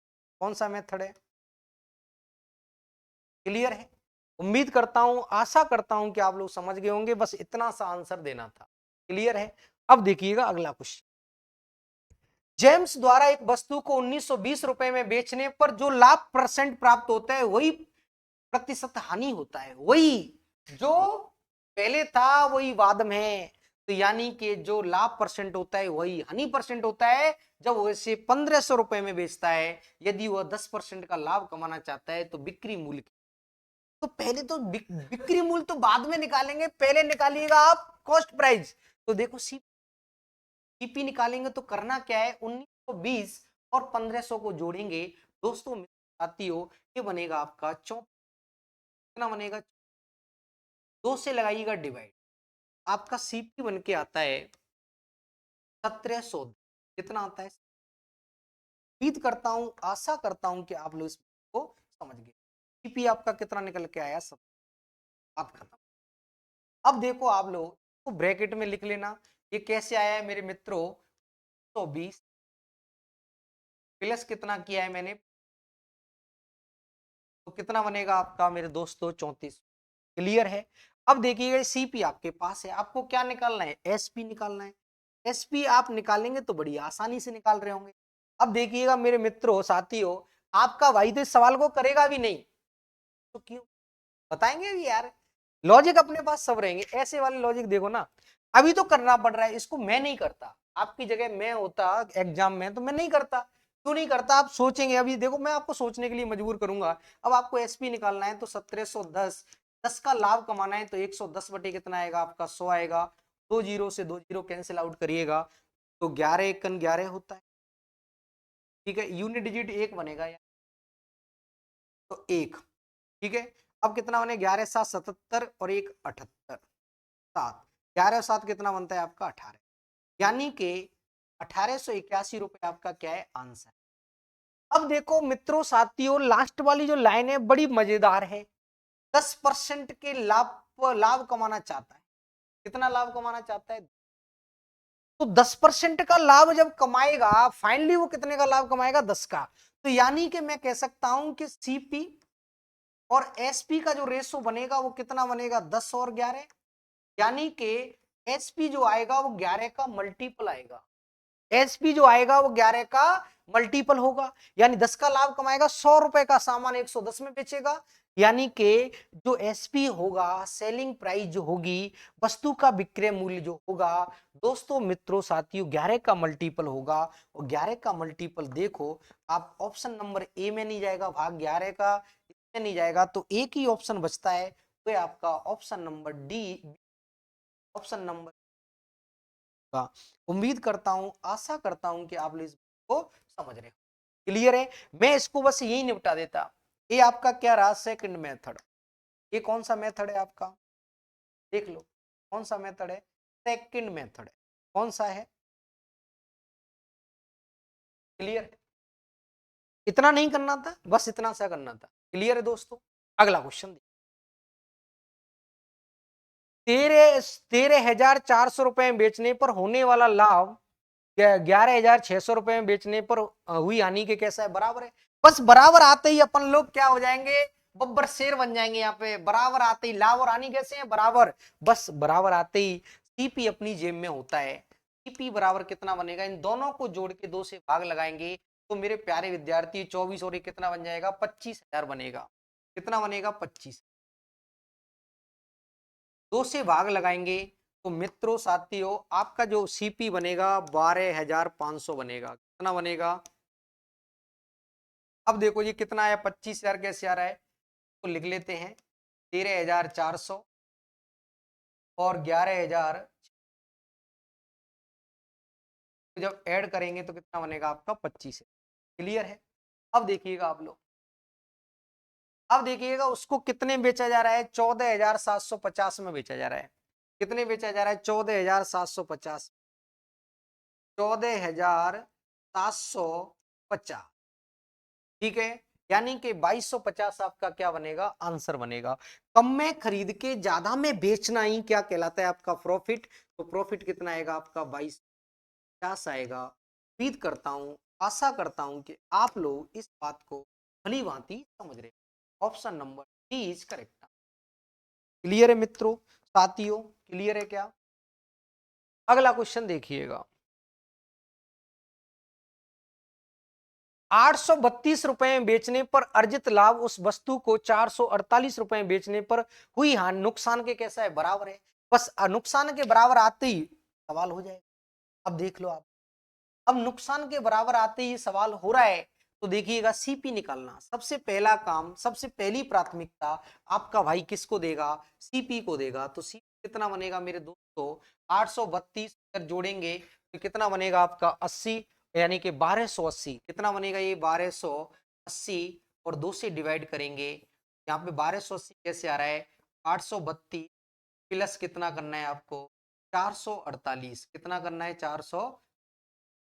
कौन सा मेथड है? क्लियर है? उम्मीद करता हूं, आशा करता हूं कि आप लोग समझ गए होंगे, बस इतना सा आंसर देना था। क्लियर है? अब देखिएगा अगला क्वेश्चन। जेम्स द्वारा एक वस्तु को 1920 रुपए में बेचने पर जो लाभ परसेंट प्राप्त होता है वही प्रतिशत हानि होता है। वही जो पहले था वही बाद में है। तो यानी कि जो लाभ परसेंट होता है वही हानि परसेंट होता है। जब वैसे 1500 रुपए में बेचता है, यदि वह 10% का लाभ कमाना चाहता है तो बिक्री मूल्य, तो पहले तो बिक्री मूल्य तो बाद में निकालेंगे, पहले निकालिएगा आप कॉस्ट प्राइस। तो देखो सीपी निकालेंगे तो करना क्या है, 1920 और 1500 को जोड़ेंगे दोस्तों साथियों, ये बनेगा आपका 24। कितना बनेगा? 2 से लगाइएगा डिवाइड, आपका सीपी बन के आता है 1700। कितना आता है? उम्मीद करता हूं, आशा करता हूं कि आप लोग इसको समझ गए। सीपी आपका कितना निकल के आया? 7। बात खत्म। अब देखो आप लोग तो ब्रैकेट में लिख लेना, ये कैसे आया है मेरे मित्रों, 120 प्लस कितना किया है मैंने, तो कितना बनेगा आपका मेरे दोस्तों 34। क्लियर है? अब देखिएगा सीपी आपके पास है, आपको क्या निकालना है? एसपी निकालना है। एसपी आप निकालेंगे तो बड़ी आसानी से निकाल रहे होंगे। अब देखिएगा मेरे मित्रों साथियों, आपका भाई तो इस सवाल को करेगा भी नहीं, तो क्यों बताएंगे भी यार, लॉजिक अपने पास सब रहेंगे। ऐसे वाले लॉजिक देखो ना, अभी तो करना पड़ रहा है, इसको मैं नहीं करता, आपकी जगह मैं होता एग्जाम में तो मैं नहीं करता। क्यों नहीं करता, आप सोचेंगे, अभी देखो मैं आपको सोचने के लिए मजबूर करूंगा। अब आपको एसपी निकालना है तो 1710, 10 का लाभ कमाना है तो 110 बटे कितना आएगा आपका 100 आएगा। 2 जीरो से 2 जीरो कैंसिल आउट करिएगा तो 11 एकन 11 होता है। ठीक है, यूनिट डिजिट एक बनेगा यार, तो एक। ठीक है, अब कितना बने 11 7 77 और एक 78, 7, 11 और 7 कितना बनता है आपका 18, यानी कि 1881 रुपए आपका क्या है आंसर। अब देखो मित्रों साथियों, लास्ट वाली जो लाइन है बड़ी मजेदार है। 10% के लाभ लाभ कमाना चाहता है, कितना लाभ कमाना चाहता है, तो 10% का लाभ जब कमाएगा फाइनली वो कितने का लाभ कमाएगा 10 का। तो यानी कि मैं कह सकता हूं कि सीपी और एसपी का जो रेशो बनेगा वो कितना बनेगा 10 और 11, यानी कि एसपी जो आएगा वो 11 का मल्टीपल आएगा, एसपी जो आएगा वो 11 का मल्टीपल होगा। यानी 10 का लाभ कमाएगा, 100 रुपए का सामान 110 में बेचेगा, यानी कि जो एसपी होगा सेलिंग प्राइस जो होगी, वस्तु का विक्रय मूल्य जो होगा दोस्तों मित्रों साथियों 11 का मल्टीपल होगा। और 11 का मल्टीपल देखो, आप ऑप्शन नंबर ए में नहीं जाएगा, भाग 11 का इसमें नहीं जाएगा, तो एक ही ऑप्शन बचता है, वो आपका option number D, option number का। उम्मीद करता हूं, आशा करता हूं कि आप लोग इसको समझ रहे हो, क्लियर है। मैं इसको बस यही निपटा देता। ये आपका क्या रहा सेकंड मेथड, ये कौन सा मेथड है आपका, देख लो कौन सा मेथड है, सेकंड मेथड है, कौन सा है, क्लियर है। इतना नहीं करना था, बस इतना सा करना था, क्लियर है दोस्तों। अगला क्वेश्चन, 13,400 रुपए में बेचने पर होने वाला लाभ 11,600 रुपए में बेचने पर हुई हानि के कैसा है, बराबर है। बस बराबर आते ही अपन लोग क्या हो जाएंगे, बब्बर शेर बन जाएंगे। यहाँ पे बराबर आते ही लाभ और हानि कैसे हैं, बराबर। बस बराबर आते ही सीपी अपनी जेब में होता है, सीपी बराबर कितना बनेगा, इन दोनों को जोड़ के 2 से भाग लगाएंगे तो मेरे प्यारे विद्यार्थी 24 और कितना बन जाएगा 25,000 बनेगा, कितना बनेगा 25, 2 से भाग लगाएंगे तो मित्रों साथियों आपका जो सीपी बनेगा 12,500 बनेगा, कितना बनेगा। अब देखो ये कितना आया 25,000 कैसे आ रहा है, तो लिख लेते हैं 13,400 और 11,000 जब ऐड करेंगे तो कितना बनेगा आपका 25 है, क्लियर है। अब देखिएगा आप लोग, अब देखिएगा उसको कितने बेचा जा रहा है, 14,750 में बेचा जा रहा है, कितने बेचा जा रहा है 14,750, 14,750, ठीक है। यानी कि 2250 आपका क्या बनेगा आंसर बनेगा। कम में खरीद के ज्यादा में बेचना ही क्या कहलाता है आपका प्रॉफिट, तो प्रॉफिट कितना आएगा आपका 2250 आएगा। उम्मीद करता हूं, आशा करता हूं कि आप लोग इस बात को भली भांति समझ रहे, option number D is correct. Clear है मित्रों साथियों, क्लियर है क्या। अगला क्वेश्चन देखिएगा, 832 रुपए में बेचने पर अर्जित लाभ उस वस्तु को 448 रुपए में बेचने पर हुई हानि नुकसान के कैसा है, बराबर है। बस नुकसान के बराबर आते ही सवाल हो जाएगा। अब देख लो आप, अब नुकसान के बराबर आते ही सवाल हो रहा है तो देखिएगा सीपी निकालना सबसे पहला काम, सबसे पहली प्राथमिकता आपका भाई किसको देगा, सीपी को देगा। तो सीपी कितना बनेगा मेरे दोस्तों 832 जोड़ेंगे तो कितना बनेगा आपका 80, यानी कि 1280, कितना बनेगा ये 1280 और 2 से डिवाइड करेंगे। यहाँ पे 1280 कैसे आ रहा है 832 प्लस कितना करना है आपको 448, कितना करना है 400,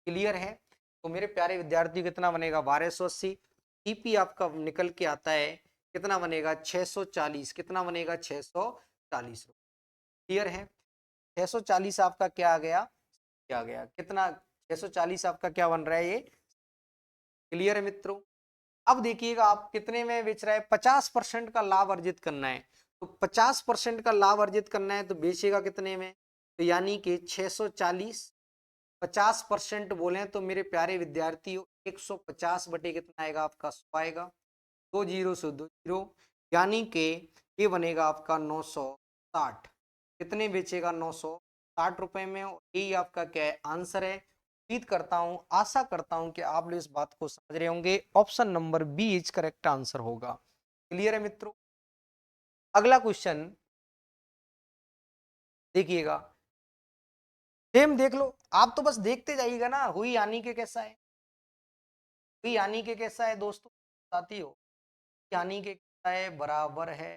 क्लियर है। तो मेरे प्यारे विद्यार्थी कितना बनेगा 1280, ईपी आपका निकल के आता है कितना बनेगा 640, कितना बनेगा 640, क्लियर है। 640 आपका क्या आ गया, क्या आ गया कितना 640 आपका क्या बन रहा है ये, क्लियर है मित्रों। अब देखिएगा आप कितने में बेच रहा है, 50% का लाभ अर्जित करना है, तो 50% का लाभ अर्जित करना है तो बेचेगा कितने में, तो यानी कि 640, 50% बोले तो मेरे प्यारे विद्यार्थियों 150 बटे कितना आएगा आपका 100 आएगा, 2 जीरो से 2 जीरो, यानी कि ये बनेगा आपका 960। कितने बेचेगा 960 रुपए में, यही आपका क्या है आंसर है। उम्मीद करता हूं, आशा करता हूं कि आप लोग इस बात को समझ रहे होंगे। Option number B is correct answer होगा। क्लियर है मित्रों। अगला क्वेश्चन देखिएगा, सेम देख लो, आप तो बस देखते जाइएगा ना, हुई यानी के कैसा है, हुई यानी के कैसा है दोस्तों, साथी हो, यानी के कैसा है, बराबर है।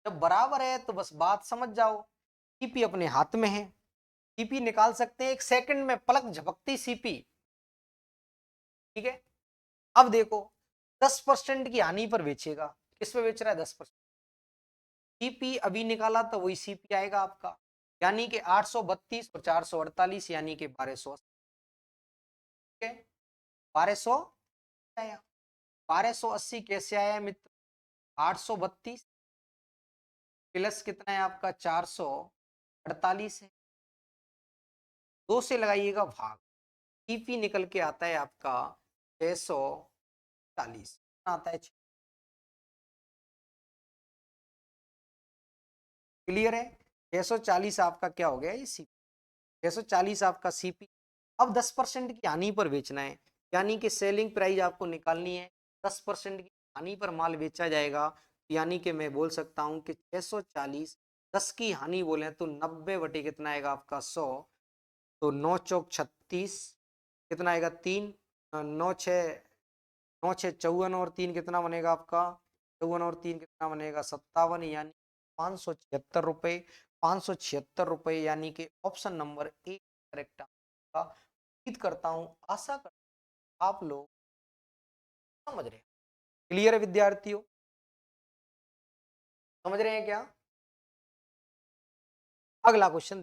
जब बराबर है तो बस बात समझ जाओ, सीपी अपने हाथ में है, सीपी निकाल सकते हैं एक सेकंड में, पलक झपकती सीपी। ठीक है, अब देखो 10% की हानि पर बेचेगा, किस पे बेच रहा है 10%, सीपी अभी निकाला तो वही सीपी आएगा आपका, यानी कि 832 और 448 यानी कि 1280। ठीक है, 1200 आया, 1280 कैसे आया मित्र, 832 प्लस कितना है आपका 448 है, 2 से लगाइएगा भाग, सीपी निकल के आता है आपका 640 आता है। क्लियर है, 640 आपका क्या हो गया ये सीपी, 640 आपका सीपी। अब 10% की हानि पर बेचना है, यानी कि सेलिंग प्राइस आपको निकालनी है, 10% की हानि पर माल बेचा जाएगा, यानी कि मैं बोल सकता हूं कि 640 10 की हानि बोले तो 90 बटे कितना आएगा आपका 100, तो 9 चौक 36, कितना आएगा 3, 9 छः 9 छः 54 और 3 कितना बनेगा आपका, 54 और 3 कितना बनेगा 57, यानी 576 रुपये, 576 रुपये, यानी कि ऑप्शन नंबर ए करेक्ट का। उम्मीद करता हूं, आशा करता हूं आप लोग समझ रहे हैं। क्लियर है विद्यार्थियों, समझ रहे हैं क्या। अगला क्वेश्चन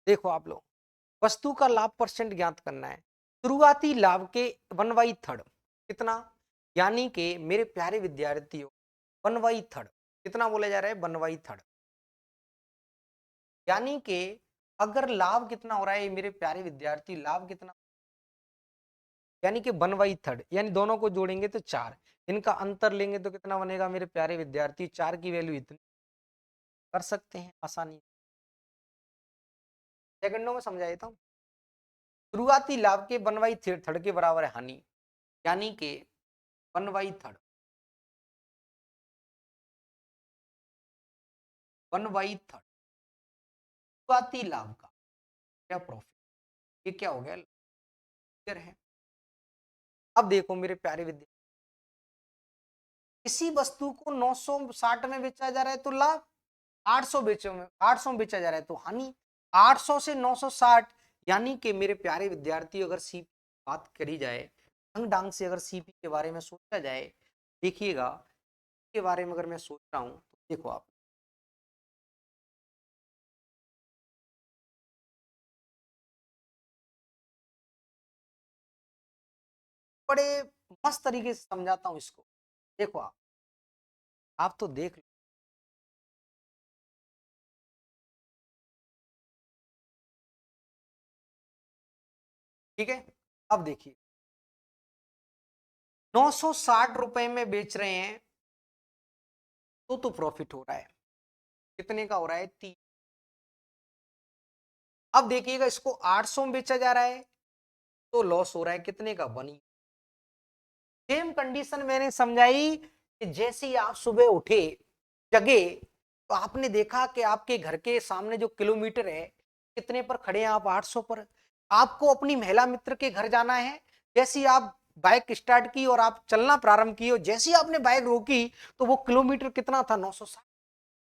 देखो आप लोग, वस्तु का लाभ परसेंट ज्ञात करना है, शुरुआती लाभ के 1/3 कितना, यानी कि मेरे प्यारे विद्यार्थियों 1/3 कितना बोला जा रहा है 1/3, यानी कि अगर लाभ कितना हो रहा है मेरे प्यारे विद्यार्थी, लाभ कितना, यानी कि 1/3, यानी दोनों को जोड़ेंगे तो 4, इनका अंतर लेंगे तो कितना बनेगा मेरे प्यारे विद्यार्थी, 4 की वैल्यू इतनी, कर सकते हैं आसानी, सेकंडों में समझा देता हूं। शुरुआती लाभ के 1/3 के बराबर है हानि, यानी कि 1/3, 1/3 शुरुआती लाभ का क्या प्रॉफिट, ये क्या हो गया, क्लियर है। अब देखो मेरे प्यारे विद्यार्थी, किसी वस्तु को 960 में बेचा जा रहा है तो लाभ, 800 में बेचा जा रहा है तो हानि, 800 से 960, यानी कि मेरे प्यारे विद्यार्थी अगर सीपी बात करी जाए, ढंग ढंग से अगर सीपी के बारे में सोचा जाए, देखिएगा के बारे में अगर मैं सोच रहा हूं तो देखो आप, बड़े मस्त तरीके से समझाता हूं इसको, देखो आप तो देख लो, ठीक है। अब देखिए 960 रुपए में बेच रहे हैं तो प्रॉफिट हो रहा है, कितने का हो रहा है 3। अब देखिएगा इसको 800 में बेचा जा रहा है तो लॉस हो रहा है, कितने का बनी। सेम कंडीशन मैंने समझाई कि जैसे ही आप सुबह उठे जगे तो आपने देखा कि आपके घर के सामने जो किलोमीटर है कितने पर खड़े हैं आप, 800 पर। आपको अपनी महिला मित्र के घर जाना है, जैसे ही आप बाइक स्टार्ट की और आप चलना प्रारंभ किए, जैसे ही आपने बाइक रोकी तो वो किलोमीटर कितना था 960।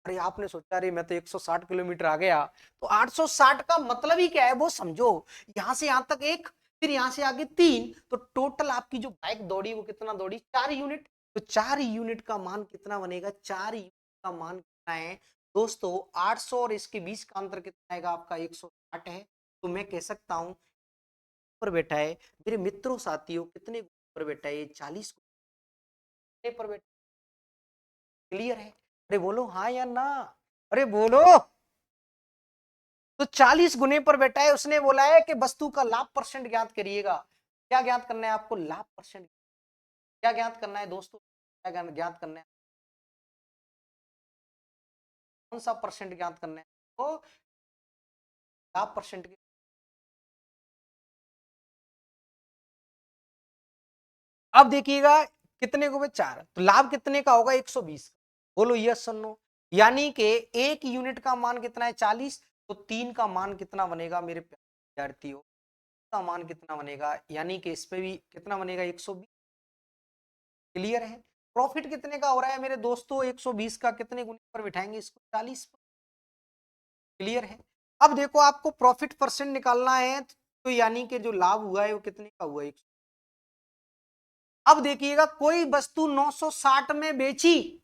अरे आपने सोचा अरे मैं तो 160 किलोमीटर आ गया, तो 860 का मतलब ही क्या है वो समझो, यहां से यहां तक एक, फिर यहां से आगे 3, तो टोटल आपकी जो बाइक दौड़ी वो कितना दौड़ी 4 यूनिट, तो 4 यूनिट का मान कितना बनेगा, 4 यूनिट का मान कितना है दोस्तों 800 और इसके बीच का अंतर कितना आएगा आपका 160 है। तो मैं कह सकता हूं पर बैठा है मेरे मित्रों साथियों, कितने पर बैठा है ये 40 पर बैठा, क्लियर है। अरे बोलो हाँ या ना, अरे बोलो। तो 40 गुने पर बैठा है, उसने बोला है कि वस्तु का लाभ परसेंट ज्ञात करिएगा। क्या ज्ञात करना है आपको? लाभ परसेंट। क्या ज्ञात करना है दोस्तों? क्या ज्ञात करना है? कौन सा परसेंट ज्ञात करना है? तो लाभ परसेंट। अब देखिएगा कितने को? 4। तो लाभ कितने का होगा? 120। बोलो यस और नो। यानी कि एक यूनिट का मान कितना है? 40। तो 3 का मान कितना बनेगा मेरे विद्यार्थियों? का मान कितना बनेगा? यानी कि इस पे भी कितना बनेगा? 120। क्लियर है? प्रॉफिट कितने का हो रहा है मेरे दोस्तों? 120 का कितने गुने पर बिठाएंगे इसको? 40 पर। क्लियर है? अब देखो आपको प्रॉफिट परसेंट निकालना है, तो यानी कि जो लाभ हुआ है वो कितने का हुआ है? अब देखिएगा कोई वस्तु 960 में बेची,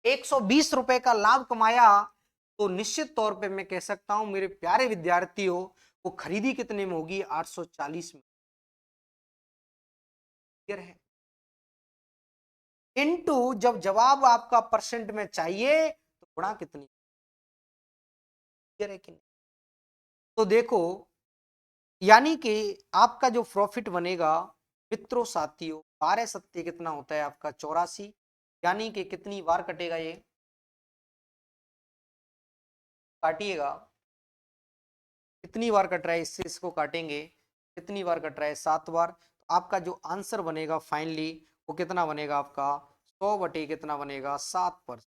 120 रुपए का लाभ कमाया, तो निश्चित तौर पे मैं कह सकता हूं मेरे प्यारे विद्यार्थियों, वो खरीदी कितने में होगी? 840 में। क्लियर है? इनटू जब जवाब आपका परसेंट में चाहिए तो गुणा कितनी। क्लियर है कि नहीं? तो देखो, यानी कि आपका जो प्रॉफिट बनेगा मित्रों साथियों, 12 सत्ते कितना होता है आपका? 84। यानी कि कितनी बार कटेगा ये? काटिएगा। कितनी बार कट रहा है? इससे इसको काटेंगे, कितनी बार कट रहा है? 7 बार। तो आपका जो आंसर बनेगा फाइनली वो कितना बनेगा आपका? 100 बटे कितना बनेगा? 7%।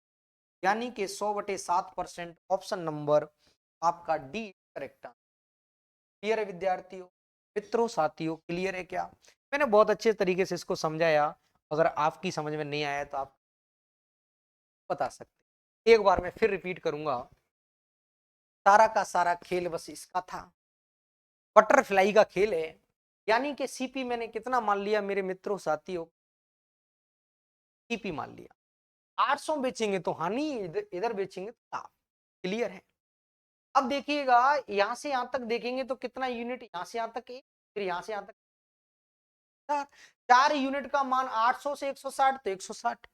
यानी कि 100/7%। ऑप्शन नंबर आपका डी करेक्ट। क्लियर है विद्यार्थियों? मित्रों साथियों, क्लियर है क्या? मैंने बहुत अच्छे तरीके से इसको समझाया। अगर आपकी समझ में नहीं आया तो आप बता सकते। एक बार मैं फिर रिपीट करूंगा। सारा का सारा खेल बस इसका था, बटरफ्लाई का खेल है। यानी कि सीपी मैंने कितना मान लिया मेरे मित्रों साथियों? सीपी मान लिया। 800 बेचेंगे तो हानि, इधर इधर बेचेंगे तो लाभ। क्लियर है? अब देखिएगा, यहां से यहां तक देखेंगे तो कितना यूनिट? यहां से यहां तक एक, फिर यहां से यहां तक 4। 4 यूनिट का मान 800 से 160 तो 160,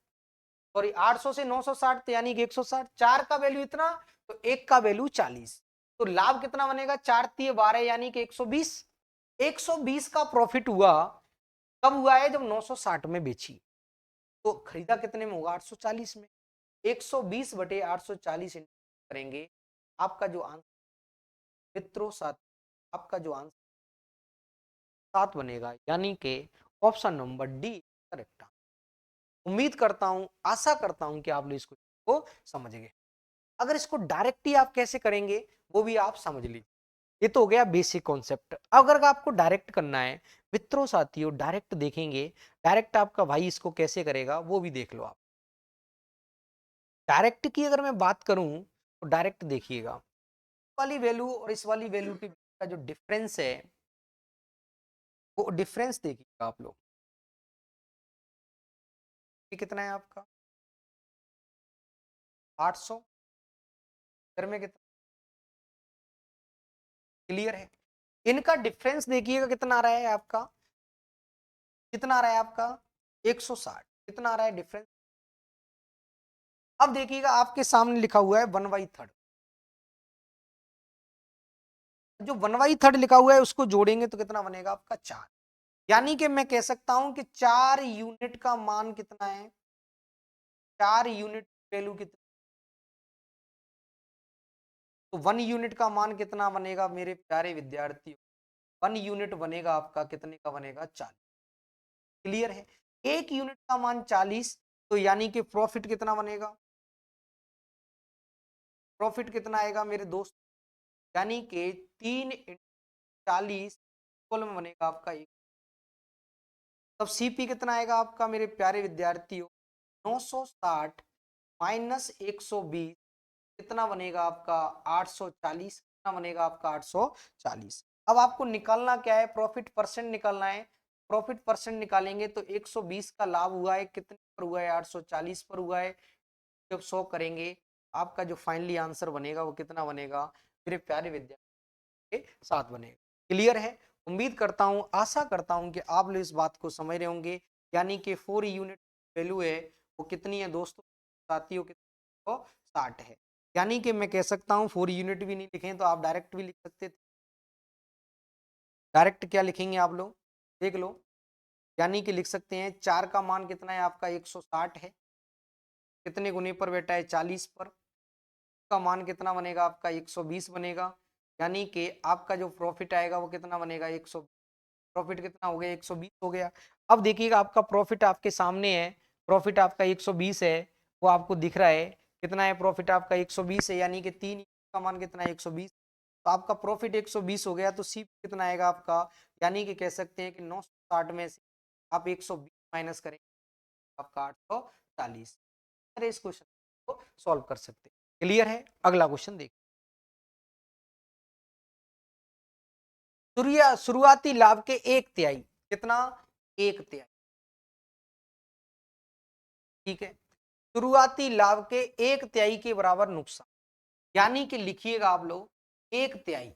सॉरी 800 से 960 तो यानी कि 160। 4 का वैल्यू इतना, तो 1 का वैल्यू 40। तो लाभ कितना बनेगा? 4 × 12 यानी कि 120। 120 का प्रॉफिट हुआ। कब हुआ है? जब 960 में बेची। तो खरीदा कितने में होगा? 840 में। 120/840 करेंगे, आपका जो आंसर मित्रों साथ, आपका जो आंसर 7 बनेगा। यानी कि ऑप्शन नंबर डी करेक्ट। उम्मीद करता हूं, आशा करता हूं कि आप लोग इसको को समझ गए। अगर इसको डायरेक्ट ही आप कैसे करेंगे वो भी आप समझ लीजिए। ये तो हो गया बेसिक कॉन्सेप्ट। अगर आपको डायरेक्ट करना है मित्रों साथियों, डायरेक्ट देखेंगे, डायरेक्ट आपका भाई इसको कैसे करेगा वो भी देख लो आप। डायरेक्ट की अगर मैं बात करूं तो डायरेक्ट देखिएगा, वाली वैल्यू और इस वाली वैल्यू के बीच का जो डिफरेंस है, वो डिफरेंस देखिएगा आप लोग। ये कितना है आपका? 800। इधर में कितना? क्लियर है? इनका डिफरेंस देखिएगा कितना आ रहा है आपका? कितना आ रहा है आपका? 160। कितना आ रहा है डिफरेंस? अब देखिएगा आपके सामने लिखा हुआ है 1/3। जो 1/3 लिखा हुआ है उसको जोड़ेंगे तो कितना बनेगा आपका? 4। यानी कि मैं कह सकता हूं कि 4 यूनिट का मान कितना है? 4 यूनिट वैल्यू कितनी? तो 1 यूनिट का मान कितना बनेगा मेरे प्यारे विद्यार्थियों? 1 यूनिट बनेगा आपका कितने का बनेगा? 40। क्लियर है? 1 यूनिट का मान 40, तो यानी कि प्रॉफिट कितना बनेगा? प्रॉफिट कितना आएगा मेरे दोस्त? यानी कि 3 × 40 कुल में बनेगा आपका 1। तब सीपी कितना आएगा आपका मेरे प्यारे विद्यार्थियों? 960 माइनस 120 कितना बनेगा आपका? 840। कितना बनेगा आपका? 840। अब आपको निकालना क्या है? प्रॉफिट परसेंट निकालना है। प्रॉफिट परसेंट निकालेंगे तो 120 का लाभ हुआ है, कितने पर हुआ है? 840 पर हुआ है। जब 100 करेंगे, आपका जो फाइनली आंसर बनेगा वो कितना बनेगा मेरे प्यारे विद्यार्थी? के साथ बनेगा। क्लियर है? उम्मीद करता हूं, आशा करता हूं कि आप लोग इस बात को समझ रहे होंगे। यानी कि 4 यूनिट वैल्यू है वो कितनी है दोस्तों साथियों? कितनी? 60 है। यानी कि मैं कह सकता हूं 4 यूनिट भी नहीं लिखें तो आप डायरेक्ट भी लिख सकते थे। डायरेक्ट क्या लिखेंगे आप लोग, देख लो। यानी कि लिख सकते हैं 4 का मान कितना है आपका 160 है, कितने गुने पर बेटा है 40 पर, का मान कितना बनेगा आपका 120 बनेगा। यानी कि आपका जो प्रॉफिट आएगा वो कितना बनेगा 100, प्रॉफिट कितना हो गया 120 हो गया। अब देखिएगा आपका प्रॉफिट आपके सामने है, प्रॉफिट आपका 120 है, वो आपको दिख रहा है कितना है, प्रॉफिट आपका 120 है, यानी कि 3 का मान कितना है 120। तो आपका प्रॉफिट 120 हो गया, तो सी कितना आएगा आपका, यानी कि कह सकते हैं कि 960 में से आप 120 माइनस करेंगे आपका 840। इस क्वेश्चन को सॉल्व कर सकते हैं। क्लियर है? अगला क्वेश्चन देखिए। शुरुआती लाभ के 1/3, कितना, 1/3, ठीक है। शुरुआती लाभ के 1/3 के बराबर नुकसान, यानी कि लिखिएगा आप लोग 1/3,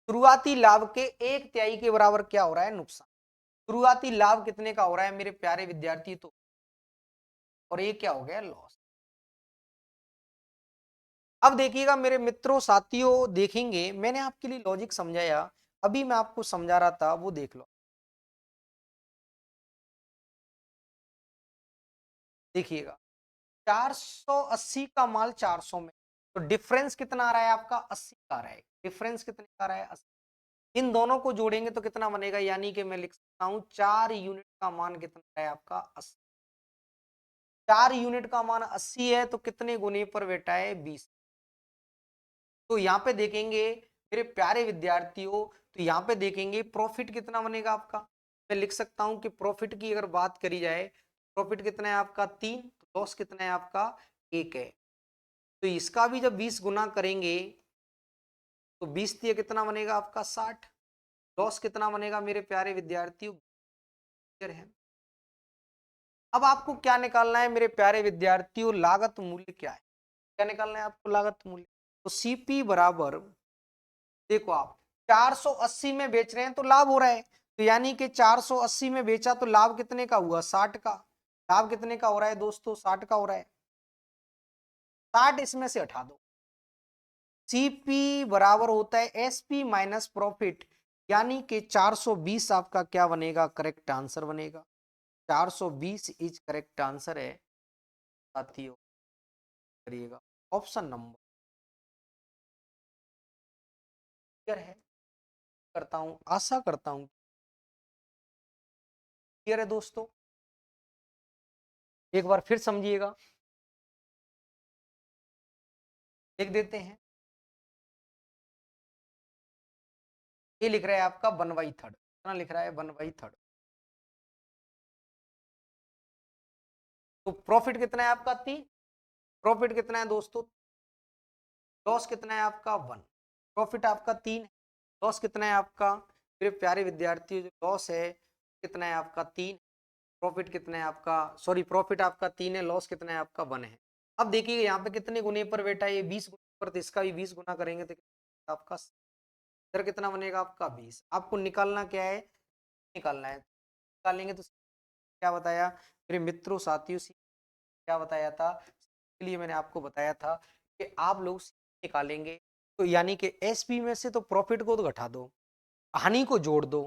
शुरुआती लाभ के 1/3 के बराबर क्या हो रहा है, नुकसान। शुरुआती लाभ कितने का हो रहा है मेरे प्यारे विद्यार्थी, तो और ये क्या हो गया, लॉस। अब देखिएगा मेरे मित्रों साथियों, देखेंगे मैंने आपके लिए लॉजिक समझाया, अभी मैं आपको समझा रहा था वो देख लो। देखिएगा 480 का माल 400 में, तो डिफरेंस कितना आ रहा है आपका 80 का आ रहा है, डिफरेंस कितने का आ रहा है 80। इन दोनों को जोड़ेंगे तो कितना बनेगा, यानी कि मैं लिख सकता हूं 4 यूनिट का मान कितना है आपका 80। 4 यूनिट का मान 80 है, तो कितने गुने पर बेटा है 20। तो यहाँ पे देखेंगे मेरे प्यारे विद्यार्थियों, तो यहाँ पे देखेंगे प्रॉफिट कितना बनेगा आपका। मैं लिख सकता हूं कि प्रॉफिट की अगर बात करी जाए, प्रॉफिट कितना है आपका 3, तो लॉस कितना है आपका 1 है। तो इसका भी जब 20 गुना करेंगे तो 20 दिए कितना बनेगा आपका 60, लॉस कितना बनेगा मेरे प्यारे विद्यार्थियों है। अब आपको क्या निकालना है मेरे प्यारे विद्यार्थियों, लागत मूल्य क्या है, क्या निकालना है आपको, लागत मूल्य। तो सीपी बराबर, देखो आप 480 में बेच रहे हैं तो लाभ हो रहा है, तो यानी कि 480 में बेचा तो लाभ कितने का हुआ 60 का, लाभ कितने का हो रहा है दोस्तों 60 का हो रहा है, 60 इसमें से हटा दो। सीपी बराबर होता है एसपी माइनस प्रॉफिट, यानी कि 420 आपका क्या बनेगा, करेक्ट आंसर बनेगा। 420 इज करेक्ट आंसर है साथियों, करिएगा ऑप्शन नंबर। क्लियर है, करता हूं, आशा करता हूं क्लियर है दोस्तों। एक बार फिर समझिएगा, देख देते हैं। ये लिख रहा है आपका 1/3, कितना लिख रहा है 1/3। तो प्रॉफिट कितना है आपका 3, प्रॉफिट कितना है दोस्तों, लॉस कितना है आपका 1, प्रॉफिट आपका 3, लॉस कितना है आपका मेरे प्यारे विद्यार्थियों, जो लॉस है कितना है आपका 3, प्रॉफिट कितना है आपका, सॉरी प्रॉफिट आपका 3 है, लॉस कितना है आपका 1 है। अब देखिए यहाँ पे कितने गुने पर बेटा, ये 20 गुने पर, तो इसका भी 20 गुना करेंगे तो आपका इधर कितना बनेगा आपका 20। आपको निकालना क्या है, निकालना है, निकालेंगे तो क्या बताया मेरे मित्रों साथियों, क्या बताया था, इसलिए मैंने आपको बताया था कि आप लोग निकालेंगे तो यानी कि एसपी में से तो प्रॉफिट को तो घटा दो, हानि को जोड़ दो,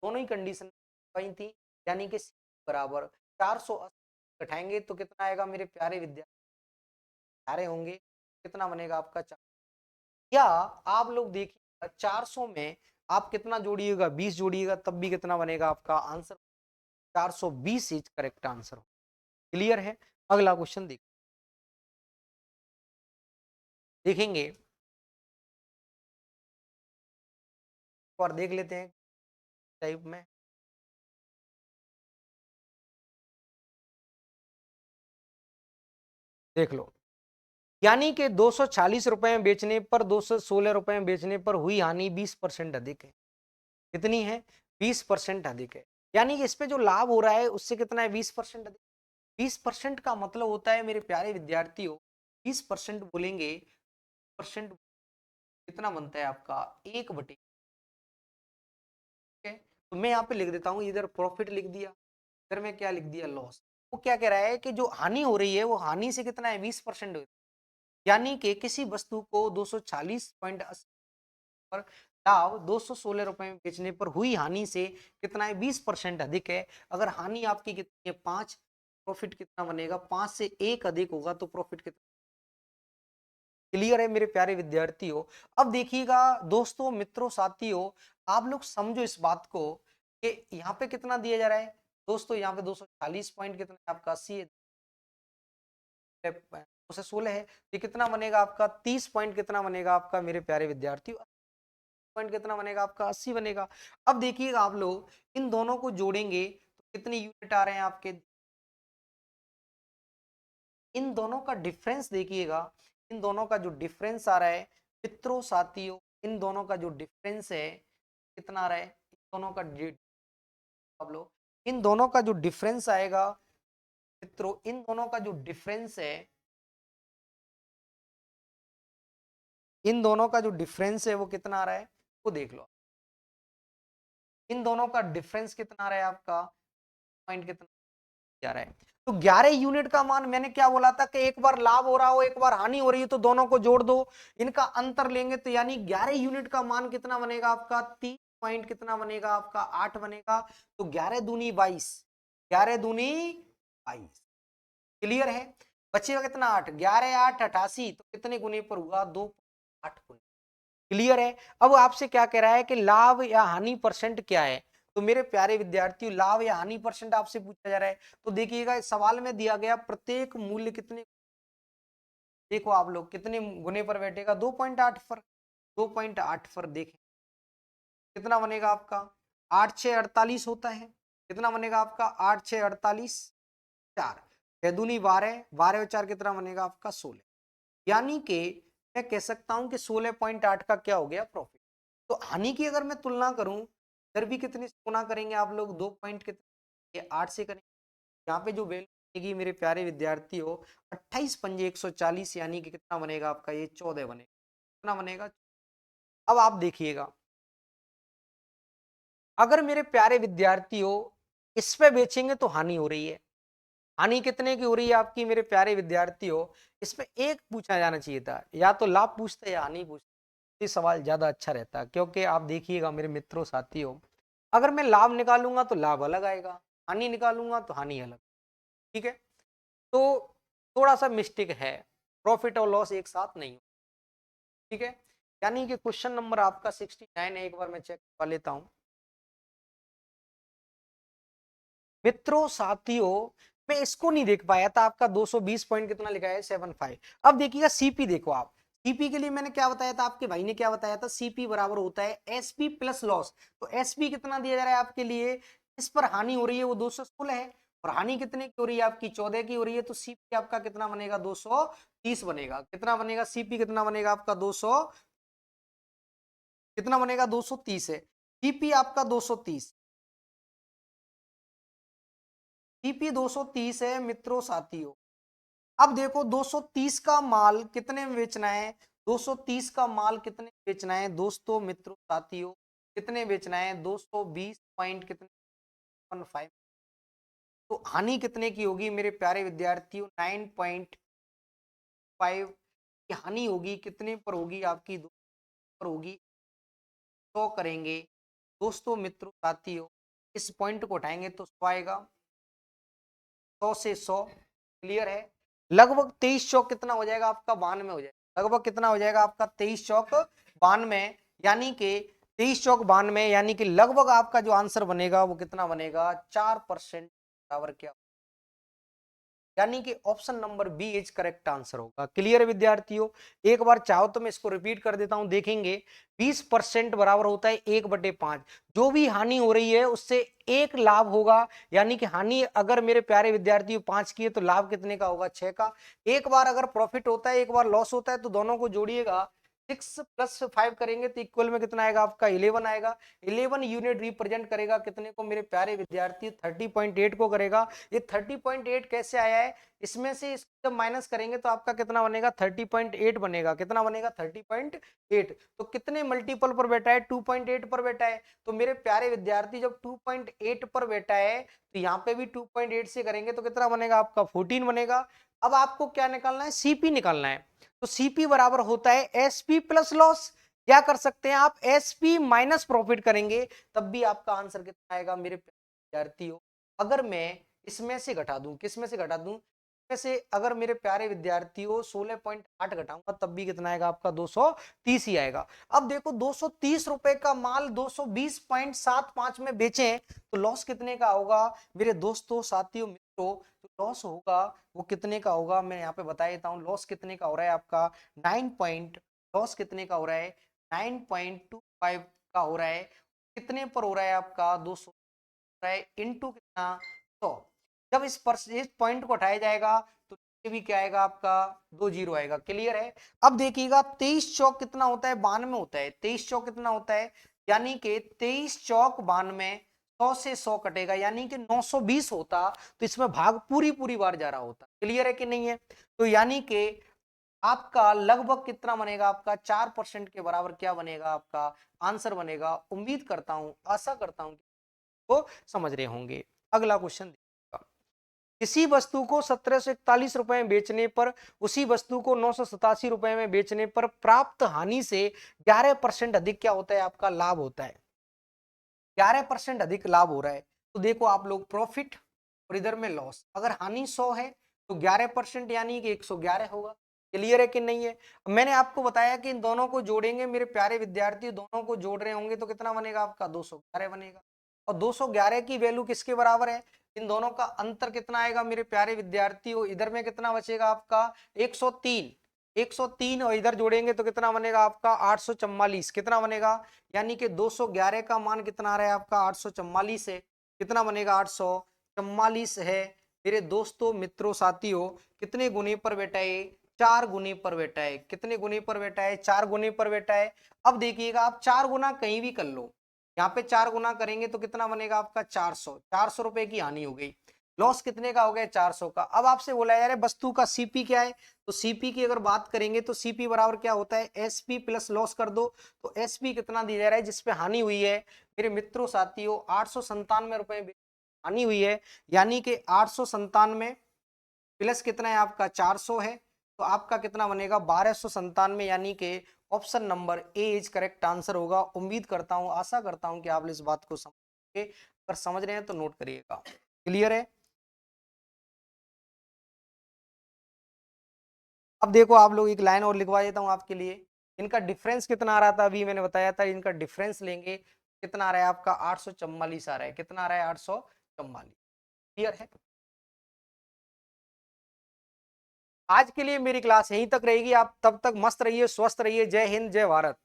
दोनों ही कंडीशन वही थी। यानी कि बराबर 480 घटाएंगे तो कितना आएगा मेरे प्यारे विद्यार्थी, प्यारे होंगे, कितना बनेगा आपका 4, या आप लोग देखिए 400 में आप कितना जोड़िएगा 20 जोड़िएगा तब भी कितना बनेगा आपका answer, 420 is correct answer. Clear है? अगला क्वेश्चन देखेंगे और देख लेते हैं टाइप में। देख लो, यानी कि 240 रुपए में बेचने पर 216 रुपए में बेचने पर हुई हानि 20% अधिक है। कितनी है, 20% अधिक है। यानी कि इस पे जो लाभ हो रहा है उससे कितना है 20% अधिक। 20% का मतलब होता है मेरे प्यारे विद्यार्थियों, 20% बोलेंगे, परसेंट कितना बनता है आपका 1/, ठीक है। तो मैं यहाँ पे लिख देता हूँ, इधर प्रॉफिट लिख दिया, इधर मैं क्या लिख दिया लॉस। वो क्या कह रहा है कि जो हानि हो रही है वो हानि से कितना है 20%, यानी कि किसी वस्तु को 240.80 पर लाभ 216 रुपए में बेचने पर हुई हानि से कितना है 20% अधिक है। अगर हानि आपकी कितनी है 5, प्रॉफिट कितना बनेगा 5 से 1 अधिक होगा तो प्रॉफिट कितना। क्लियर है मेरे प्यारे विद्यार्थियों। अब देखिएगा दोस्तों, मित्रों, साथियों, आप लोग समझो इस बात को कि यहाँ पे कितना दिया जा रहा है दोस्तों, यहाँ पे 240 पॉइंट कितना है आपका 80 से 16 है, ये कितना बनेगा आपका 30 पॉइंट कितना बनेगा आपका मेरे प्यारे विद्यार्थियों, पॉइंट कितना बनेगा आपका 80 बनेगा। अब देखिएगा आप लोग इन दोनों को जोड़ेंगे तो कितने यूनिट आ रहे हैं आपके, इन दोनों का डिफरेंस देखिएगा, इन दोनों का जो डिफरेंस आ रहा है मित्रों साथियों, इन दोनों का जो डिफरेंस है कितना आ रहा है, इन दोनों का आप लोग इन दोनों का जो डिफरेंस आएगा मित्रों, इन दोनों का जो डिफरेंस है, इन दोनों का जो डिफरेंस है वो कितना आ रहा है वो देख लो। इन दोनों का डिफरेंस कितना आ रहा है आपका, पॉइंट कितना जा रहा है, तो 11 यूनिट का मान, मैंने क्या बोला था कि एक बार लाभ हो रहा हो एक बार हानि हो रही है तो दोनों को जोड़ दो, इनका अंतर लेंगे तो यानी 11 यूनिट का मान कितना बनेगा आपका 30 पॉइंट कितना बनेगा आपका 8 बनेगा, तो 11 दूनी 22, 11 दूनी 22। क्लियर है, बचेगा कितना 8, 11 8 88, तो कितने गुने पर हुआ 2, 8 गुने। क्लियर है। अब आपसे क्या कह रहा है कि लाभ या हानि परसेंट क्या है, तो मेरे प्यारे विद्यार्थियों लाभ या हानि परसेंट आपसे पूछा जा रहा है, तो देखिएगा इस सवाल में दिया गया प्रत्येक मूल्य कितने, देखो आप लोग कितने गुने पर बैठेगा 2.8 पर, 2.8 पर देखें कितना बनेगा आपका 8 6 48 होता है, कितना बनेगा आपका 8 6 48, 4 6 दूनी 12, 12 और 4 कितना बनेगा आपका 16, यानी कि मैं कह सकता हूं कि 16.8 का क्या हो गया प्रॉफिट। तो हानि की अगर मैं तुलना करूं फिर भी कितनी से गुना करेंगे आप लोग, 2 पॉइंट कितने, ये 8 से करेंगे, यहाँ पे जो वैल्यू बनेगी मेरे प्यारे विद्यार्थियों 28 पंजे 140, यानी कि कितना बनेगा आपका ये 14 बनेगा, कितना बनेगा। अब आप देखिएगा अगर मेरे प्यारे विद्यार्थियों इस पे बेचेंगे तो हानि हो रही है, हानि कितने की हो रही है आपकी मेरे प्यारे विद्यार्थियों, इसमें एक पूछा जाना चाहिए था, या तो लाभ पूछते या हानि पूछते, ये सवाल ज्यादा अच्छा रहता, क्योंकि आप देखिएगा मेरे मित्रों साथियों अगर मैं लाभ निकालूंगा तो लाभ अलग आएगा, हानि निकालूंगा तो हानि अलग, ठीक है। तो थोड़ा सा मिस्टेक है, प्रॉफिट और लॉस एक साथ नहीं हो, ठीक है। यानी कि क्वेश्चन नंबर आपका 69 है, एक बार मैं चेक कर लेता हूं मित्रों साथियों, मैं इसको नहीं देख पाया था, आपका 220 पॉइंट कितना लिखा है 75। अब देखिएगा सीपी देखो आप, सीपी के लिए मैंने क्या बताया था, आपके भाई ने क्या बताया था, सीपी बराबर होता है एसपी प्लस लॉस, तो एसपी कितना दिया जा रहा है आपके लिए, इस पर हानि हो रही है वो 216 है, और हानि कितने की हो रही है आपकी 14 की हो रही है, तो सीपी आपका कितना बनेगा 230 बनेगा, कितना बनेगा सीपी कितना बनेगा आपका 200, कितना बनेगा 230 है, सीपी आपका 230, सीपी 230 है मित्रों साथियों। अब देखो 230 का माल कितने में बेचना है, 230 का माल कितने में बेचना है दोस्तों मित्रों साथियों, कितने बेचना है 220 पॉइंट कितने 15, तो हानि कितने की होगी मेरे प्यारे विद्यार्थियों 9.5 की हानि होगी, कितने पर होगी आपकी 2 पर होगी, 100 करेंगे दोस्तों मित्रों साथियों, इस पॉइंट को उठाएंगे तो 100 आएगा, 100 से 100 क्लियर है, लगभग 23 चौक कितना हो जाएगा आपका 92 हो जाएगा, लगभग कितना हो जाएगा आपका 23 चौक 92, यानी कि 23 चौक 92, यानी कि लगभग आपका जो आंसर बनेगा वो कितना बनेगा 4% बराबर क्या, यानी कि option number B is correct answer होगा। क्लियर है विद्यार्थियों, एक बार चाहो तो मैं इसको रिपीट कर देता हूं, देखेंगे 20% बराबर होता है 1/5, जो भी हानि हो रही है उससे एक लाभ होगा, यानी कि हानि अगर मेरे प्यारे विद्यार्थियों 5 की है तो लाभ कितने का होगा 6 का, एक बार अगर प्रॉफिट होता है एक बार लॉस होता है तो दोनों को जोड़िएगा 6 प्लस 5 करेंगे तो इक्वल में कितना आएगा आपका 11 आएगा। 11 यूनिट रिप्रेजेंट करेगा कितने को मेरे प्यारे विद्यार्थी, 30.8 को करेगा। ये 30.8 कैसे आया है, इसमें से इसको जब माइनस करेंगे तो आपका कितना बनेगा 30.8 बनेगा। कितना बनेगा 30.8। तो कितने मल्टीपल पर बैठा है 2.8 पर बैठा है। तो मेरे प्यारे विद्यार्थी जब 2.8 पर बैठा है तो यहाँ पे भी 2.8 से करेंगे तो कितना बनेगा आपका 14 बनेगा। अब आपको क्या निकालना है, सीपी निकालना है। तो सीपी बराबर होता है एसपी प्लस लॉस। क्या कर सकते हैं आप, एसपी माइनस प्रॉफिट करेंगे तब भी आपका आंसर कितना आएगा मेरे विद्यार्थियों। अगर मैं इसमें से घटा दूं, किस में से घटा दूं, इसमें से अगर मेरे प्यारे विद्यार्थियों 16.8 घटाऊंगा तब भी कितना आएगा आपका 230 ही आएगा। अब देखो 230 रुपए का माल 220.75 में बेचें तो लॉस कितने का होगा मेरे दोस्तों, साथियों, मित्रों। तो लॉस होगा वो कितने का होगा, मैं यहाँ पे बता देता हूँ। लॉस कितने का हो रहा है आपका 9.25 का हो रहा है। कितने पर हो रहा है आपका 200 रहा है इंटू कितना 100। जब इस पॉइंट को हटाया जाएगा तो ये भी क्या आएगा आपका 20 आएगा। क्लियर है। अब देखिएगा 23 चौक कितना होता है 92 होता है। 23 चौक कितना होता है, यानी कि 23 चौक 92, 100 से 100 कटेगा यानी कि 920 होता तो इसमें भाग पूरी पूरी बार जा रहा होता। क्लियर है कि नहीं है। तो यानी कि आपका लगभग कितना बनेगा आपका 4% के बराबर क्या बनेगा आपका आंसर बनेगा। उम्मीद करता हूं, आशा करता हूं को समझ रहे होंगे। अगला क्वेश्चन देखिएगा। किसी वस्तु को 1741 रुपए में बेचने पर उसी वस्तु को 987 रुपए में बेचने पर प्राप्त हानि से 11% अधिक क्या होता है आपका लाभ होता है। 11% अधिक लाभ हो रहा है। तो देखो आप लोग प्रॉफिट और इधर में लॉस, अगर हानि 100 है तो 11% यानी कि 111 होगा। क्लियर है कि नहीं है। मैंने आपको बताया कि इन दोनों को जोड़ेंगे मेरे प्यारे विद्यार्थी, दोनों को जोड़ रहे होंगे तो कितना बनेगा आपका 211 बनेगा। और 211 की वैल्यू किसके बराबर है, इन दोनों का अंतर कितना आएगा मेरे प्यारे विद्यार्थियों। इधर में कितना बचेगा आपका 103, 103 और इधर जोड़ेंगे तो कितना बनेगा आपका 844। कितना बनेगा, यानी कि 211 का मान कितना आ रहा है आपका 844 है। कितना बनेगा 844 है। मेरे दोस्तों, मित्रों, साथियों, कितने गुने पर बैठा है, 4 गुने पर बैठा है। कितने गुने पर बैठा है, 4 गुने पर बैठा है। अब देखिएगा आप 4 गुना कहीं भी कर लो, यहाँ पे 4 गुना करेंगे तो कितना बनेगा आपका 400। 400 रुपए की हानि हो गई। लॉस कितने का हो गया 400 का। अब आपसे बोला यार वस्तु का सीपी क्या है, तो सीपी की अगर बात करेंगे तो सीपी बराबर क्या होता है एसपी प्लस लॉस कर दो। तो एसपी कितना दिया जा रहा है जिसपे हानि हुई है मेरे मित्रों, साथियों 897 रुपए हानि हुई है। यानी कि 897 प्लस कितना है आपका 400 है तो आपका कितना बनेगा 1297, यानी कि option number A is correct answer होगा। उम्मीद करता हूं, आशा करता हूं कि आप इस बात को समझ, अगर समझ रहे हैं तो नोट करिएगा। क्लियर है। अब देखो आप लोग एक लाइन और लिखवा देता हूं आपके लिए। इनका डिफरेंस कितना आ रहा था, अभी मैंने बताया था इनका डिफरेंस लेंगे कितना आ रहा है आपका 844 आ रहा है। कितना आ रहा है 844। क्लियर है। आज के लिए मेरी क्लास यहीं तक रहेगी। आप तब तक मस्त रहिए, स्वस्थ रहिए। जय हिंद, जय भारत।